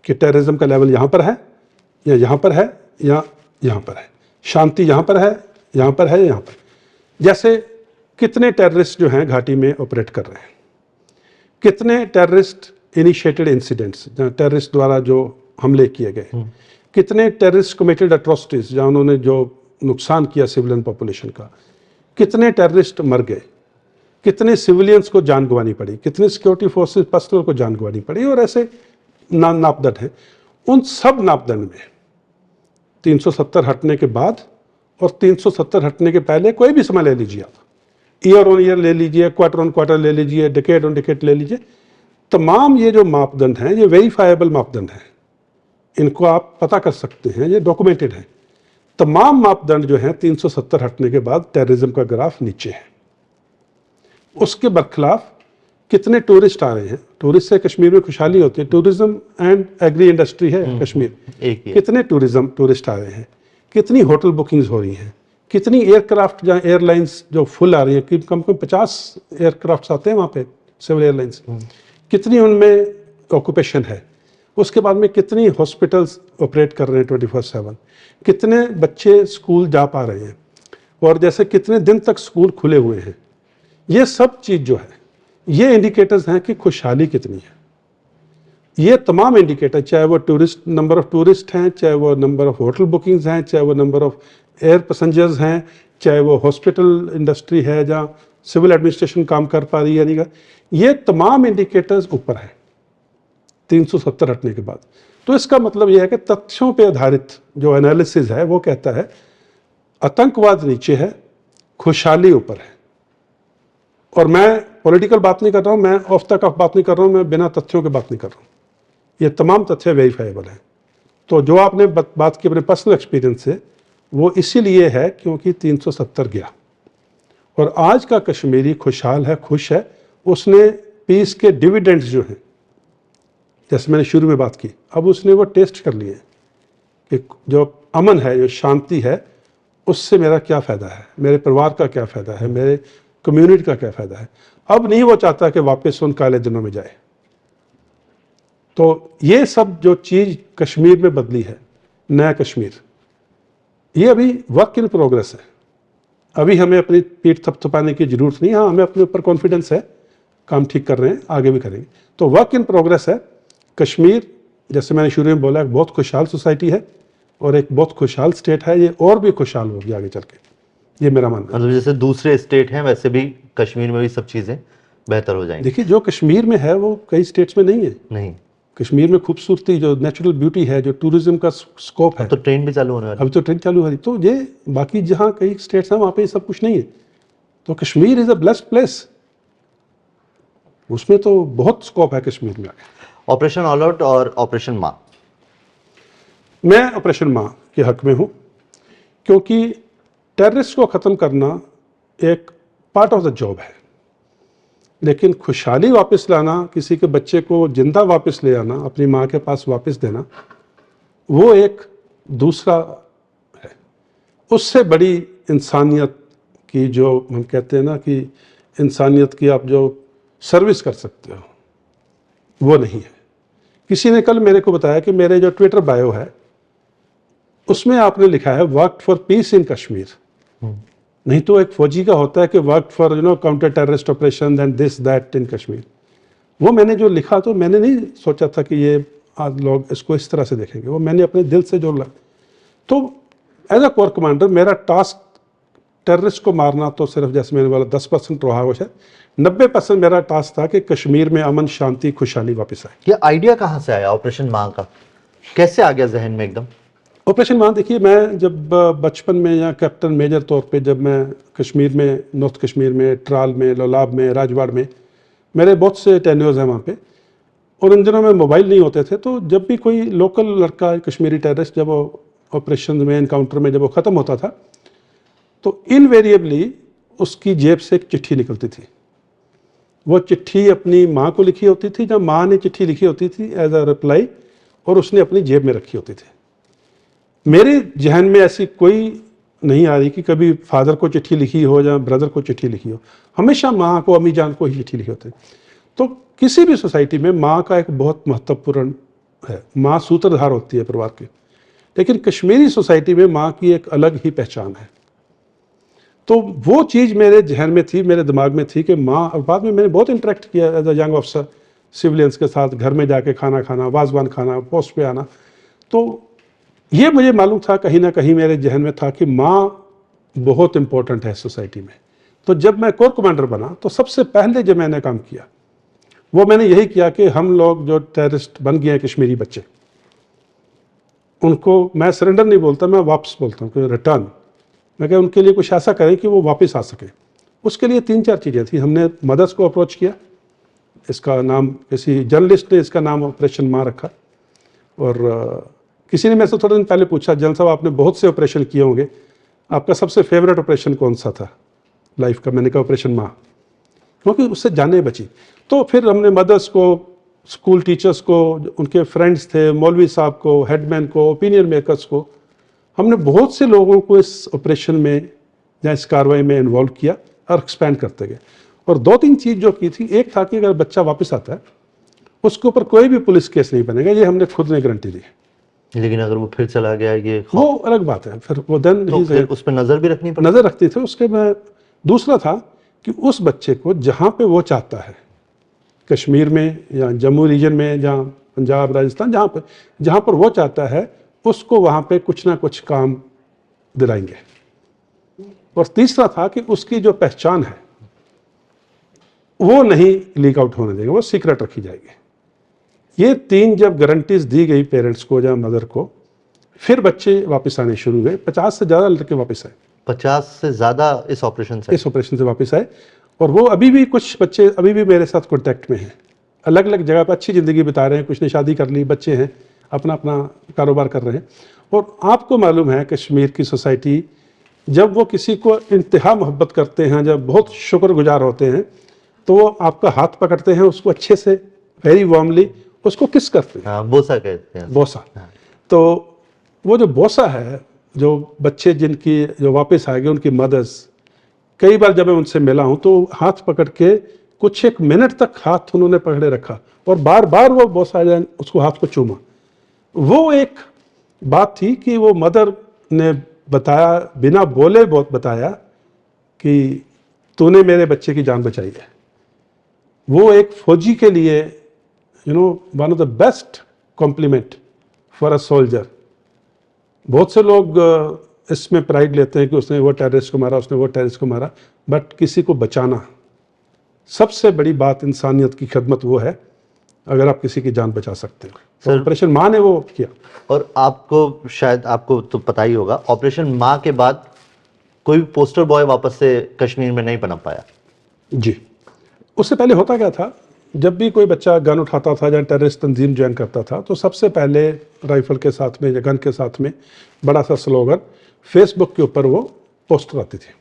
कि टेररिज्म का लेवल यहाँ पर है, या यहाँ पर है, या यहाँ पर है, शांति यहाँ पर है, यहाँ पर है, यहाँ पर। जैसे कितने टेररिस्ट जो हैं घाटी में ऑपरेट कर रहे हैं, कितने टेररिस्ट इनिशिएटेड इंसिडेंट्स जहाँ टेररिस्ट द्वारा जो हमले किए गए, कितने टेररिस्ट कमिटेड एट्रोसिटीज जहाँ उन्होंने जो नुकसान किया सिविलियन पॉपुलेशन का, कितने टेररिस्ट मर गए, कितने सिविलियंस को जान गंवानी पड़ी, कितने सिक्योरिटी फोर्सेस पर्सनल को जान गंवानी पड़ी, और ऐसे मापदंड हैं। उन सब मापदंड में 370 हटने के बाद और 370 हटने के पहले कोई भी समय ले लीजिए आप, ईयर ऑन ईयर ले लीजिए, क्वार्टर ऑन क्वार्टर ले लीजिए, डिकेड ऑन डिकेड ले लीजिए, तमाम ये जो मापदंड हैं ये वेरीफाइबल मापदंड हैं। इनको आप पता कर सकते हैं, ये डॉक्यूमेंटेड है। तमाम मापदंड जो हैं 370 हटने के बाद टेररिज्म का ग्राफ नीचे है। उसके बरखिलाफ कितने टूरिस्ट आ रहे हैं, टूरिस्ट से कश्मीर में खुशहाली होती है, टूरिज्म एंड एग्री इंडस्ट्री है कश्मीर, एक ही है। कितने टूरिस्ट आ रहे हैं, कितनी होटल बुकिंग्स हो रही हैं, कितनी एयरक्राफ्ट जहाँ एयरलाइंस जो फुल आ रही हैं, कि कम से कम 50 एयरक्राफ्ट आते हैं वहाँ पे सिविल एयरलाइंस, कितनी उनमें ऑक्यूपेशन है। उसके बाद में कितनी हॉस्पिटल्स ऑपरेट कर रहे हैं 24/7, कितने बच्चे स्कूल जा पा रहे हैं, और जैसे कितने दिन तक स्कूल खुले हुए हैं। ये सब चीज़ जो है, ये इंडिकेटर्स हैं कि खुशहाली कितनी है। ये तमाम इंडिकेटर, चाहे वो टूरिस्ट, नंबर ऑफ टूरिस्ट हैं, चाहे वो नंबर ऑफ होटल बुकिंग्स हैं, चाहे वो नंबर ऑफ एयर पैसेंजर्स हैं, चाहे वो हॉस्पिटल इंडस्ट्री है जहाँ सिविल एडमिनिस्ट्रेशन काम कर पा रही है नहीं कर, ये तमाम इंडिकेटर्स ऊपर हैं 370 हटने के बाद। तो इसका मतलब यह है कि तथ्यों पे आधारित जो एनालिसिस है वो कहता है आतंकवाद नीचे है, खुशहाली ऊपर है। और मैं पॉलिटिकल बात नहीं कर रहा हूँ, मैं ऑफ द कफ बात नहीं कर रहा हूँ, मैं बिना तथ्यों के बात नहीं कर रहा हूँ। ये तमाम तथ्य वेरीफाइबल हैं। तो जो आपने बात की अपने पर्सनल एक्सपीरियंस से, वो इसीलिए है क्योंकि 370 गया, और आज का कश्मीरी खुशहाल है, खुश है। उसने पीस के डिविडेंड्स जो हैं, जैसे मैंने शुरू में बात की, अब उसने वो टेस्ट कर लिए कि जो अमन है, जो शांति है, उससे मेरा क्या फ़ायदा है, मेरे परिवार का क्या फ़ायदा है, मेरे कम्युनिटी का क्या फ़ायदा है। अब नहीं वो चाहता कि वापस उन काले दिनों में जाए। तो ये सब जो चीज़ कश्मीर में बदली है, नया कश्मीर, ये अभी वर्क इन प्रोग्रेस है। अभी हमें अपनी पीठ थपथपाने की ज़रूरत नहीं। हाँ, हमें अपने ऊपर कॉन्फिडेंस है, काम ठीक कर रहे हैं, आगे भी करेंगे। तो वर्क इन प्रोग्रेस है। कश्मीर, जैसे मैंने शुरू में बोला, एक बहुत खुशहाल सोसाइटी है और एक बहुत खुशहाल स्टेट है। ये और भी खुशहाल होगी आगे चल के, ये मेरा मानना है। मतलब जैसे दूसरे स्टेट हैं वैसे भी कश्मीर में भी सब चीज़ें बेहतर हो जाएंगी। देखिए, जो कश्मीर में है वो कई स्टेट्स में नहीं है। नहीं, कश्मीर में खूबसूरती, जो नेचुरल ब्यूटी है, जो टूरिज्म का स्कोप है, तो ट्रेन भी चालू होने वाली। अभी तो ट्रेन चालू हो रही। तो ये बाकी जहाँ कई स्टेट्स हैं वहाँ पे ये सब कुछ नहीं है। तो Kashmir is a blessed place, उसमें तो बहुत स्कोप है कश्मीर में आगे। ऑपरेशन ऑल आउट और ऑपरेशन माँ, मैं ऑपरेशन माँ के हक में हूँ, क्योंकि टेररिस्ट को ख़त्म करना एक पार्ट ऑफ द जॉब है, लेकिन खुशहाली वापस लाना, किसी के बच्चे को जिंदा वापस ले आना, अपनी माँ के पास वापस देना, वो एक दूसरा है। उससे बड़ी इंसानियत की, जो हम कहते हैं ना कि इंसानियत की आप जो सर्विस कर सकते हो, वो नहीं है। किसी ने कल मेरे को बताया कि मेरे जो ट्विटर बायो है उसमें आपने लिखा है वर्क फॉर पीस इन कश्मीर। नहीं तो एक फौजी का होता है कि work for counter terrorist operation and this that in Kashmir. वो मैंने जो लिखा, तो मैंने नहीं सोचा था कि ये आज लोग इसको इस तरह से देखेंगे, वो मैंने अपने दिल से जोड़ ला। तो एज अ कोर कमांडर मेरा टास्क टेररिस्ट को मारना तो सिर्फ, जैसे मैंने बोला, 10% रहा हो, शायद 90% मेरा टास्क था कि कश्मीर में अमन, शांति, खुशहाली वापस आए। ये आइडिया कहाँ से आया ऑपरेशन माँ का, कैसे आ गया जहन में एकदम? ऑपरेशन माँ, देखिए, मैं जब बचपन में या कैप्टन मेजर तौर पे जब मैं कश्मीर में, नॉर्थ कश्मीर में, ट्राल में, लोलाब में, राजवाड़ में, मेरे बहुत से टेन्योर्स हैं वहाँ पे, और इन दिनों में मोबाइल नहीं होते थे। तो जब भी कोई लोकल लड़का, कश्मीरी टेररिस्ट, जब वो ऑपरेशन में, इनकाउंटर में जब वो ख़त्म होता था, तो इनवेरिएबली उसकी जेब से एक चिट्ठी निकलती थी। वो चिट्ठी अपनी माँ को लिखी होती थी, जब माँ ने चिट्ठी लिखी होती थी एज अ रिप्लाई, और उसने अपनी जेब में रखी होती थी। मेरे जहन में ऐसी कोई नहीं आ रही कि कभी फादर को चिट्ठी लिखी हो या ब्रदर को चिट्ठी लिखी हो, हमेशा माँ को, अम्मी जान को ही चिट्ठी लिखी होती है। तो किसी भी सोसाइटी में माँ का एक बहुत महत्वपूर्ण है, माँ सूत्रधार होती है परिवार की। लेकिन कश्मीरी सोसाइटी में माँ की एक अलग ही पहचान है। तो वो चीज़ मेरे जहन में थी, मेरे दिमाग में थी कि माँ, और बाद में मैंने बहुत इंटरेक्ट किया as a young officer civilians के साथ, घर में जाके खाना खाना, वाजवान खाना, पोस्ट पे आना। तो ये मुझे मालूम था, कहीं ना कहीं मेरे जहन में था कि माँ बहुत इंपॉर्टेंट है सोसाइटी में। तो जब मैं कोर कमांडर बना तो सबसे पहले जो मैंने काम किया वो मैंने यही किया कि हम लोग जो टेररिस्ट बन गए हैं कश्मीरी बच्चे, उनको मैं सरेंडर नहीं बोलता, मैं वापस बोलता हूँ कि रिटर्न। मैं क्या, उनके लिए कुछ ऐसा करें कि वो वापस आ सके। उसके लिए 3-4 चीज़ें थी। हमने मदर्स को अप्रोच किया, इसका नाम, किसी जर्नलिस्ट ने इसका नाम ऑपरेशन माँ रखा। और किसी ने मेरे से थोड़े दिन पहले पूछा, जनरल साहब आपने बहुत से ऑपरेशन किए होंगे, आपका सबसे फेवरेट ऑपरेशन कौन सा था लाइफ का? मैंने कहा ऑपरेशन माँ, क्योंकि उससे जाने बची। तो फिर हमने मदर्स को, स्कूल टीचर्स को, उनके फ्रेंड्स थे, मौलवी साहब को, हेडमैन को, ओपिनियन मेकर्स को, हमने बहुत से लोगों को इस ऑपरेशन में या इस कार्रवाई में इन्वॉल्व किया और एक्सपेंड करते गए। और 2-3 चीज़ जो की थी, एक था कि अगर बच्चा वापस आता है उसके ऊपर कोई भी पुलिस केस नहीं बनेगा, ये हमने खुद ने गारंटी दी। लेकिन अगर वो फिर चला गया, ये वो अलग बात है, फिर वो देन तो फिर उस पर नजर भी रखनी पड़ी। नज़र रखते थे उसके में। दूसरा था कि उस बच्चे को जहाँ पे वो चाहता है, कश्मीर में या जम्मू रीजन में, जहाँ पंजाब, राजस्थान, जहाँ पर वो चाहता है, उसको वहाँ पे कुछ ना कुछ काम दिलाएंगे। और तीसरा था कि उसकी जो पहचान है वो नहीं लीक आउट होने देंगे, वो सीक्रेट रखी जाएगी। ये 3 जब गारंटीज दी गई पेरेंट्स को या मदर को, फिर बच्चे वापस आने शुरू हुए। 50 से ज़्यादा लड़के वापस आए, 50 से ज्यादा इस ऑपरेशन से वापस आए। और वो अभी भी, कुछ बच्चे अभी भी मेरे साथ कांटेक्ट में हैं, अलग अलग जगह पर अच्छी ज़िंदगी बिता रहे हैं। कुछ ने शादी कर ली, बच्चे हैं, अपना अपना कारोबार कर रहे हैं। और आपको मालूम है कश्मीर की सोसाइटी, जब वो किसी को इंतहा मोहब्बत करते हैं, जब बहुत शुक्रगुजार होते हैं, तो वो आपका हाथ पकड़ते हैं, उसको अच्छे से, वेरी वार्मली उसको किस करते हैं। हाँ, बोसा कहते हैं, बोसा। तो वो जो बोसा है, जो बच्चे जिनकी जो वापस आ गए, उनकी मदर्स, कई बार जब मैं उनसे मिला हूँ तो हाथ पकड़ के कुछ 1 मिनट तक हाथ उन्होंने पकड़े रखा और बार बार वो बोसा उसको हाथ को चूमा। वो एक बात थी कि वो मदर ने बताया, बिना बोले बहुत बताया कि तूने मेरे बच्चे की जान बचाई है। वो एक फौजी के लिए one of the best compliment for a soldier. बहुत से लोग इसमें प्राइड लेते हैं कि उसने वो टेररिस्ट को मारा, उसने वो टेररिस्ट को मारा, बट किसी को बचाना सबसे बड़ी बात, इंसानियत की खिदमत वो है अगर आप किसी की जान बचा सकते हैं। तो ऑपरेशन माँ ने वो किया। और आपको, शायद आपको तो पता ही होगा, ऑपरेशन माँ के बाद कोई पोस्टर बॉय वापस से कश्मीर में नहीं पनप पाया। जी, उससे पहले होता क्या था, जब भी कोई बच्चा गन उठाता था या टेररिस्ट तंजीम ज्वाइन करता था, तो सबसे पहले राइफल के साथ में या गन के साथ में बड़ा सा स्लोगन फेसबुक के ऊपर वो पोस्टर आती थी।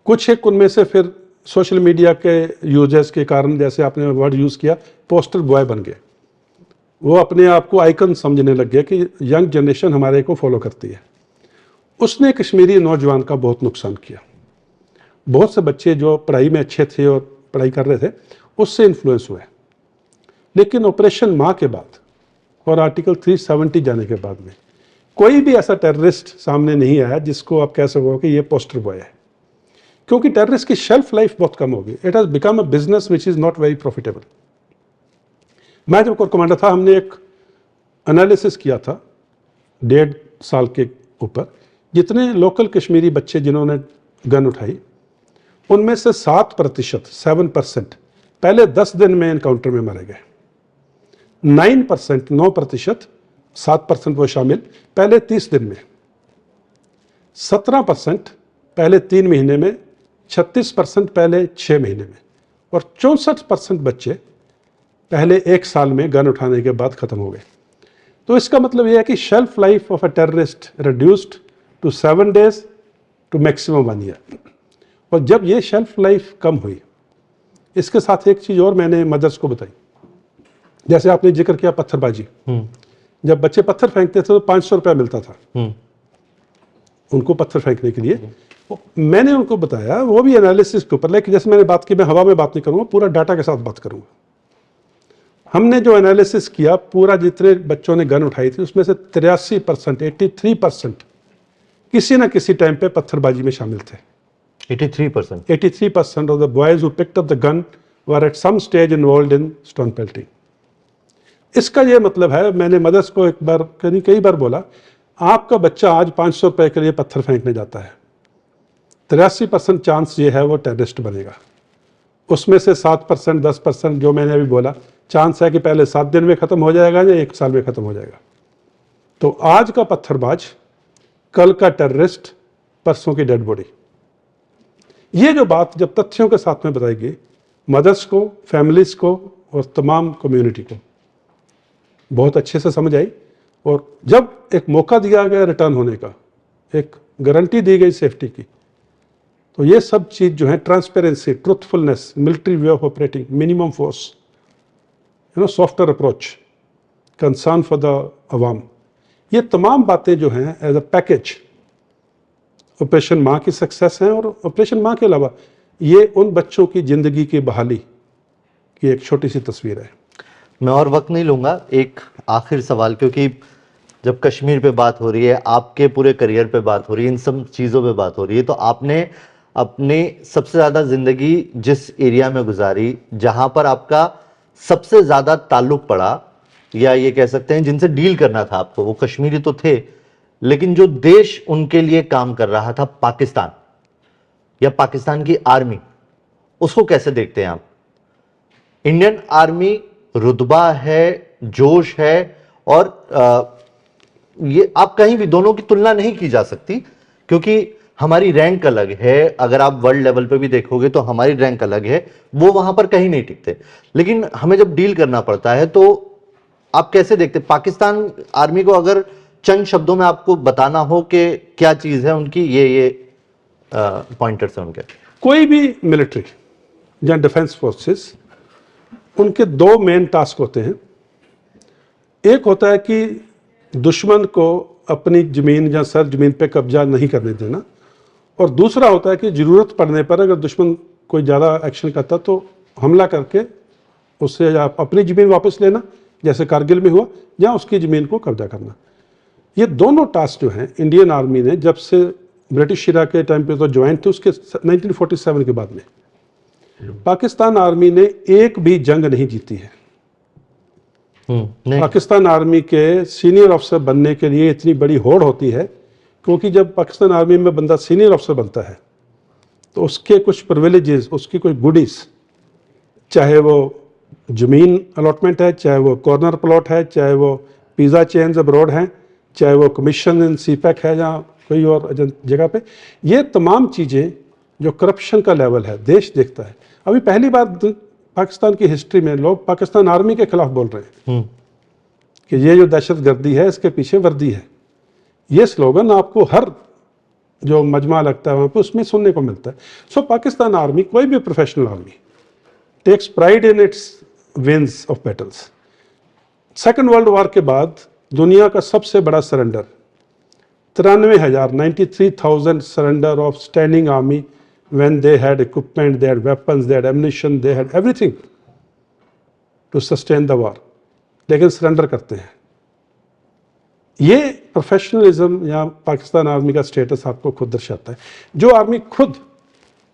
कुछ एक उनमें से फिर सोशल मीडिया के यूजर्स के कारण, जैसे आपने वर्ड यूज़ किया, पोस्टर बॉय बन गए। वो अपने आप को आइकन समझने लग गया कि यंग जनरेशन हमारे को फॉलो करती है। उसने कश्मीरी नौजवान का बहुत नुकसान किया। बहुत से बच्चे जो पढ़ाई में अच्छे थे और पढ़ाई कर रहे थे, उससे इन्फ्लुएंस हुए। लेकिन ऑपरेशन माँ के बाद और आर्टिकल 370 जाने के बाद में कोई भी ऐसा टेररिस्ट सामने नहीं आया जिसको आप कह सको कि ये पोस्टर बॉय है, क्योंकि टेररिस्ट की शेल्फ लाइफ बहुत कम हो गई। It has become a business which is not very profitable. मैं जब कोर कमांडर था, हमने एक एनालिसिस किया था 1.5 साल के ऊपर, जितने लोकल कश्मीरी बच्चे जिन्होंने गन उठाई, उनमें से 7% पहले 10 दिन में एनकाउंटर में मारे गए। 9%, 7% वो शामिल पहले 30 दिन में, 17% पहले 3 महीने में, 36% पहले 6 महीने में, और 64% बच्चे पहले 1 साल में गन उठाने के बाद खत्म हो गए। तो इसका मतलब यह है कि shelf life of a terrorist reduced to 7 days to maximum 1 year। और जब ये शेल्फ लाइफ कम हुई, इसके साथ एक चीज़ और मैंने मदर्स को बताई, जैसे आपने जिक्र किया पत्थरबाजी। जब बच्चे पत्थर फेंकते थे तो 500 रुपया मिलता था उनको पत्थर फेंकने के लिए। मैंने उनको बताया, वो भी एनालिसिस के ऊपर, लेकिन जैसे मैंने बात की, मैं हवा में बात नहीं करूँगा, पूरा डाटा के साथ बात करूँगा। हमने जो एनालिसिस किया, पूरा जितने बच्चों ने गन उठाई थी उसमें से 83%, 83% किसी ना किसी टाइम पे पत्थरबाजी में शामिल थे। 83%। 83% of the boys who picked up the gun were at some stage involved in stone pelting. इसका ये मतलब है, मैंने मदर्स को एक बार कई बार बोला, आपका बच्चा आज 500 रुपए के लिए पत्थर फेंकने जाता है, 83% चांस ये है वो टेररिस्ट बनेगा। उसमें से 7%, 10% जो मैंने अभी बोला, चांस है कि पहले 7 दिन में ख़त्म हो जाएगा या 1 साल में ख़त्म हो जाएगा। तो आज का पत्थरबाज, कल का टेररिस्ट, परसों की डेड बॉडी। ये जो बात जब तथ्यों के साथ में बताएगी मदर्स को, फैमिलीज को और तमाम कम्युनिटी को बहुत अच्छे से समझ आई। और जब एक मौका दिया गया रिटर्न होने का, एक गारंटी दी गई सेफ्टी की, तो ये सब चीज़ जो है, transparency, truthfulness, military way of operating, minimum force, softer approach, concern for the अवाम, ये तमाम बातें जो हैं एज अ पैकेज ऑपरेशन माँ की सक्सेस हैं। और ऑपरेशन माँ के अलावा ये उन बच्चों की ज़िंदगी की बहाली की एक छोटी सी तस्वीर है। मैं और वक्त नहीं लूँगा, एक आखिर सवाल, क्योंकि जब कश्मीर पे बात हो रही है, आपके पूरे करियर पे बात हो रही है, इन सब चीज़ों पे बात हो रही है, तो आपने अपनी सबसे ज़्यादा ज़िंदगी जिस एरिया में गुजारी, जहाँ पर आपका सबसे ज़्यादा ताल्लुक़ पड़ा, या ये कह सकते हैं जिनसे डील करना था आपको, वो कश्मीरी तो थे, लेकिन जो देश उनके लिए काम कर रहा था, पाकिस्तान या पाकिस्तान की आर्मी, उसको कैसे देखते हैं आप? इंडियन आर्मी रुतबा है, जोश है, और ये आप कहीं भी दोनों की तुलना नहीं की जा सकती, क्योंकि हमारी रैंक अलग है। अगर आप वर्ल्ड लेवल पे भी देखोगे तो हमारी रैंक अलग है, वो वहां पर कहीं नहीं टिकते। लेकिन हमें जब डील करना पड़ता है तो आप कैसे देखते पाकिस्तान आर्मी को? अगर चंद शब्दों में आपको बताना हो कि क्या चीज है उनकी, ये पॉइंटर्स हैं उनके। कोई भी मिलिट्री या डिफेंस फोर्सेस, उनके 2 मेन टास्क होते हैं। एक होता है कि दुश्मन को अपनी ज़मीन या सर ज़मीन पे कब्जा नहीं करने देना, और दूसरा होता है कि ज़रूरत पड़ने पर अगर दुश्मन कोई ज़्यादा एक्शन करता तो हमला करके उससे या अपनी ज़मीन वापस लेना, जैसे कारगिल में हुआ, या उसकी ज़मीन को कब्जा करना। ये दोनों टास्क जो हैं इंडियन आर्मी ने जब से ब्रिटिश इरा के टाइम पे तो ज्वाइन थे, उसके 1947 के बाद में पाकिस्तान आर्मी ने एक भी जंग नहीं जीती है। पाकिस्तान आर्मी के सीनियर ऑफिसर बनने के लिए इतनी बड़ी होड़ होती है, क्योंकि जब पाकिस्तान आर्मी में बंदा सीनियर ऑफिसर बनता है तो उसके कुछ प्रिविलेजेस, उसकी कुछ गुडीज, चाहे वो ज़मीन अलॉटमेंट है, चाहे वो कॉर्नर प्लॉट है, चाहे वो पिज़्ज़ा चेन्स अब्रॉड हैं, चाहे वो कमीशन इन सीपैक है या कोई और जगह पे, ये तमाम चीज़ें जो करप्शन का लेवल है देश देखता है। अभी पहली बार पाकिस्तान की हिस्ट्री में लोग पाकिस्तान आर्मी के खिलाफ बोल रहे हैं कि ये जो दहशतगर्दी है इसके पीछे वर्दी है। ये स्लोगन आपको हर जो मजमा लगता है वहाँ पे उसमें सुनने को मिलता है। सो पाकिस्तान आर्मी, कोई भी professional army, takes pride in its wins of battles. Second world war के बाद दुनिया का सबसे बड़ा surrender, 93,000 surrender of standing army, when they had equipment, they had weapons, they had ammunition, they had everything to sustain the war, लेकिन surrender करते हैं। ये प्रोफेशनलिज्म या पाकिस्तान आर्मी का स्टेटस आपको खुद दर्शाता है। जो आर्मी खुद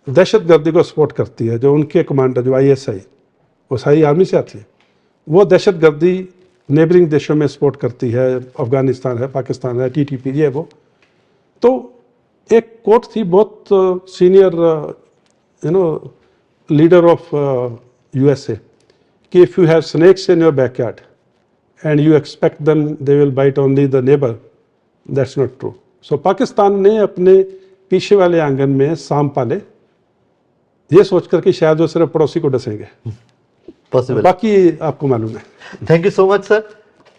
दहशतगर्दी को सपोर्ट करती है, जो उनके कमांडर जो ISI, वो सारी आर्मी से आती है, वो दहशतगर्दी नेबरिंग देशों में सपोर्ट करती है, अफगानिस्तान है, पाकिस्तान है, TTP है वो। तो एक कोट थी बहुत सीनियर लीडर ऑफ USA कि if you have snakes in your backyard and you expect them they will bite only the neighbour, that's not true. So Pakistan ने अपने पीछे वाले आंगन में सांप पाले, ये सोचकर कि शायद वो सिर्फ पड़ोसी को डसेंगे, पॉसिबल, बाकी आपको मालूम है। Thank you so much sir,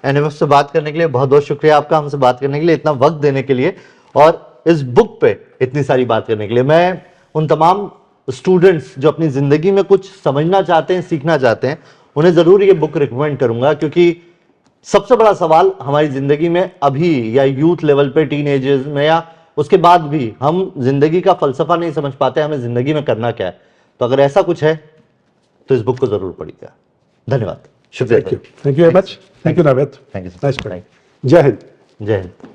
NMF से बात करने के लिए बहुत बहुत शुक्रिया आपका, हमसे बात करने के लिए, इतना वक्त देने के लिए, और इस बुक पे इतनी सारी बात करने के लिए। मैं उन तमाम स्टूडेंट्स जो अपनी जिंदगी में कुछ समझना चाहते हैं, सीखना चाहते हैं, उन्हें जरूर ये बुक रिकमेंड करूंगा, क्योंकि सबसे बड़ा सवाल हमारी जिंदगी में अभी या यूथ लेवल पे, टीनेजर्स में या उसके बाद भी हम जिंदगी का फलसफा नहीं समझ पाते, हमें जिंदगी में करना क्या है। तो अगर ऐसा कुछ है तो इस बुक को जरूर पढ़िएगा। धन्यवाद, शुक्रिया। Thank you very much. Thank you Naved. Thank you. Nice. जय हिंद। जय हिंद।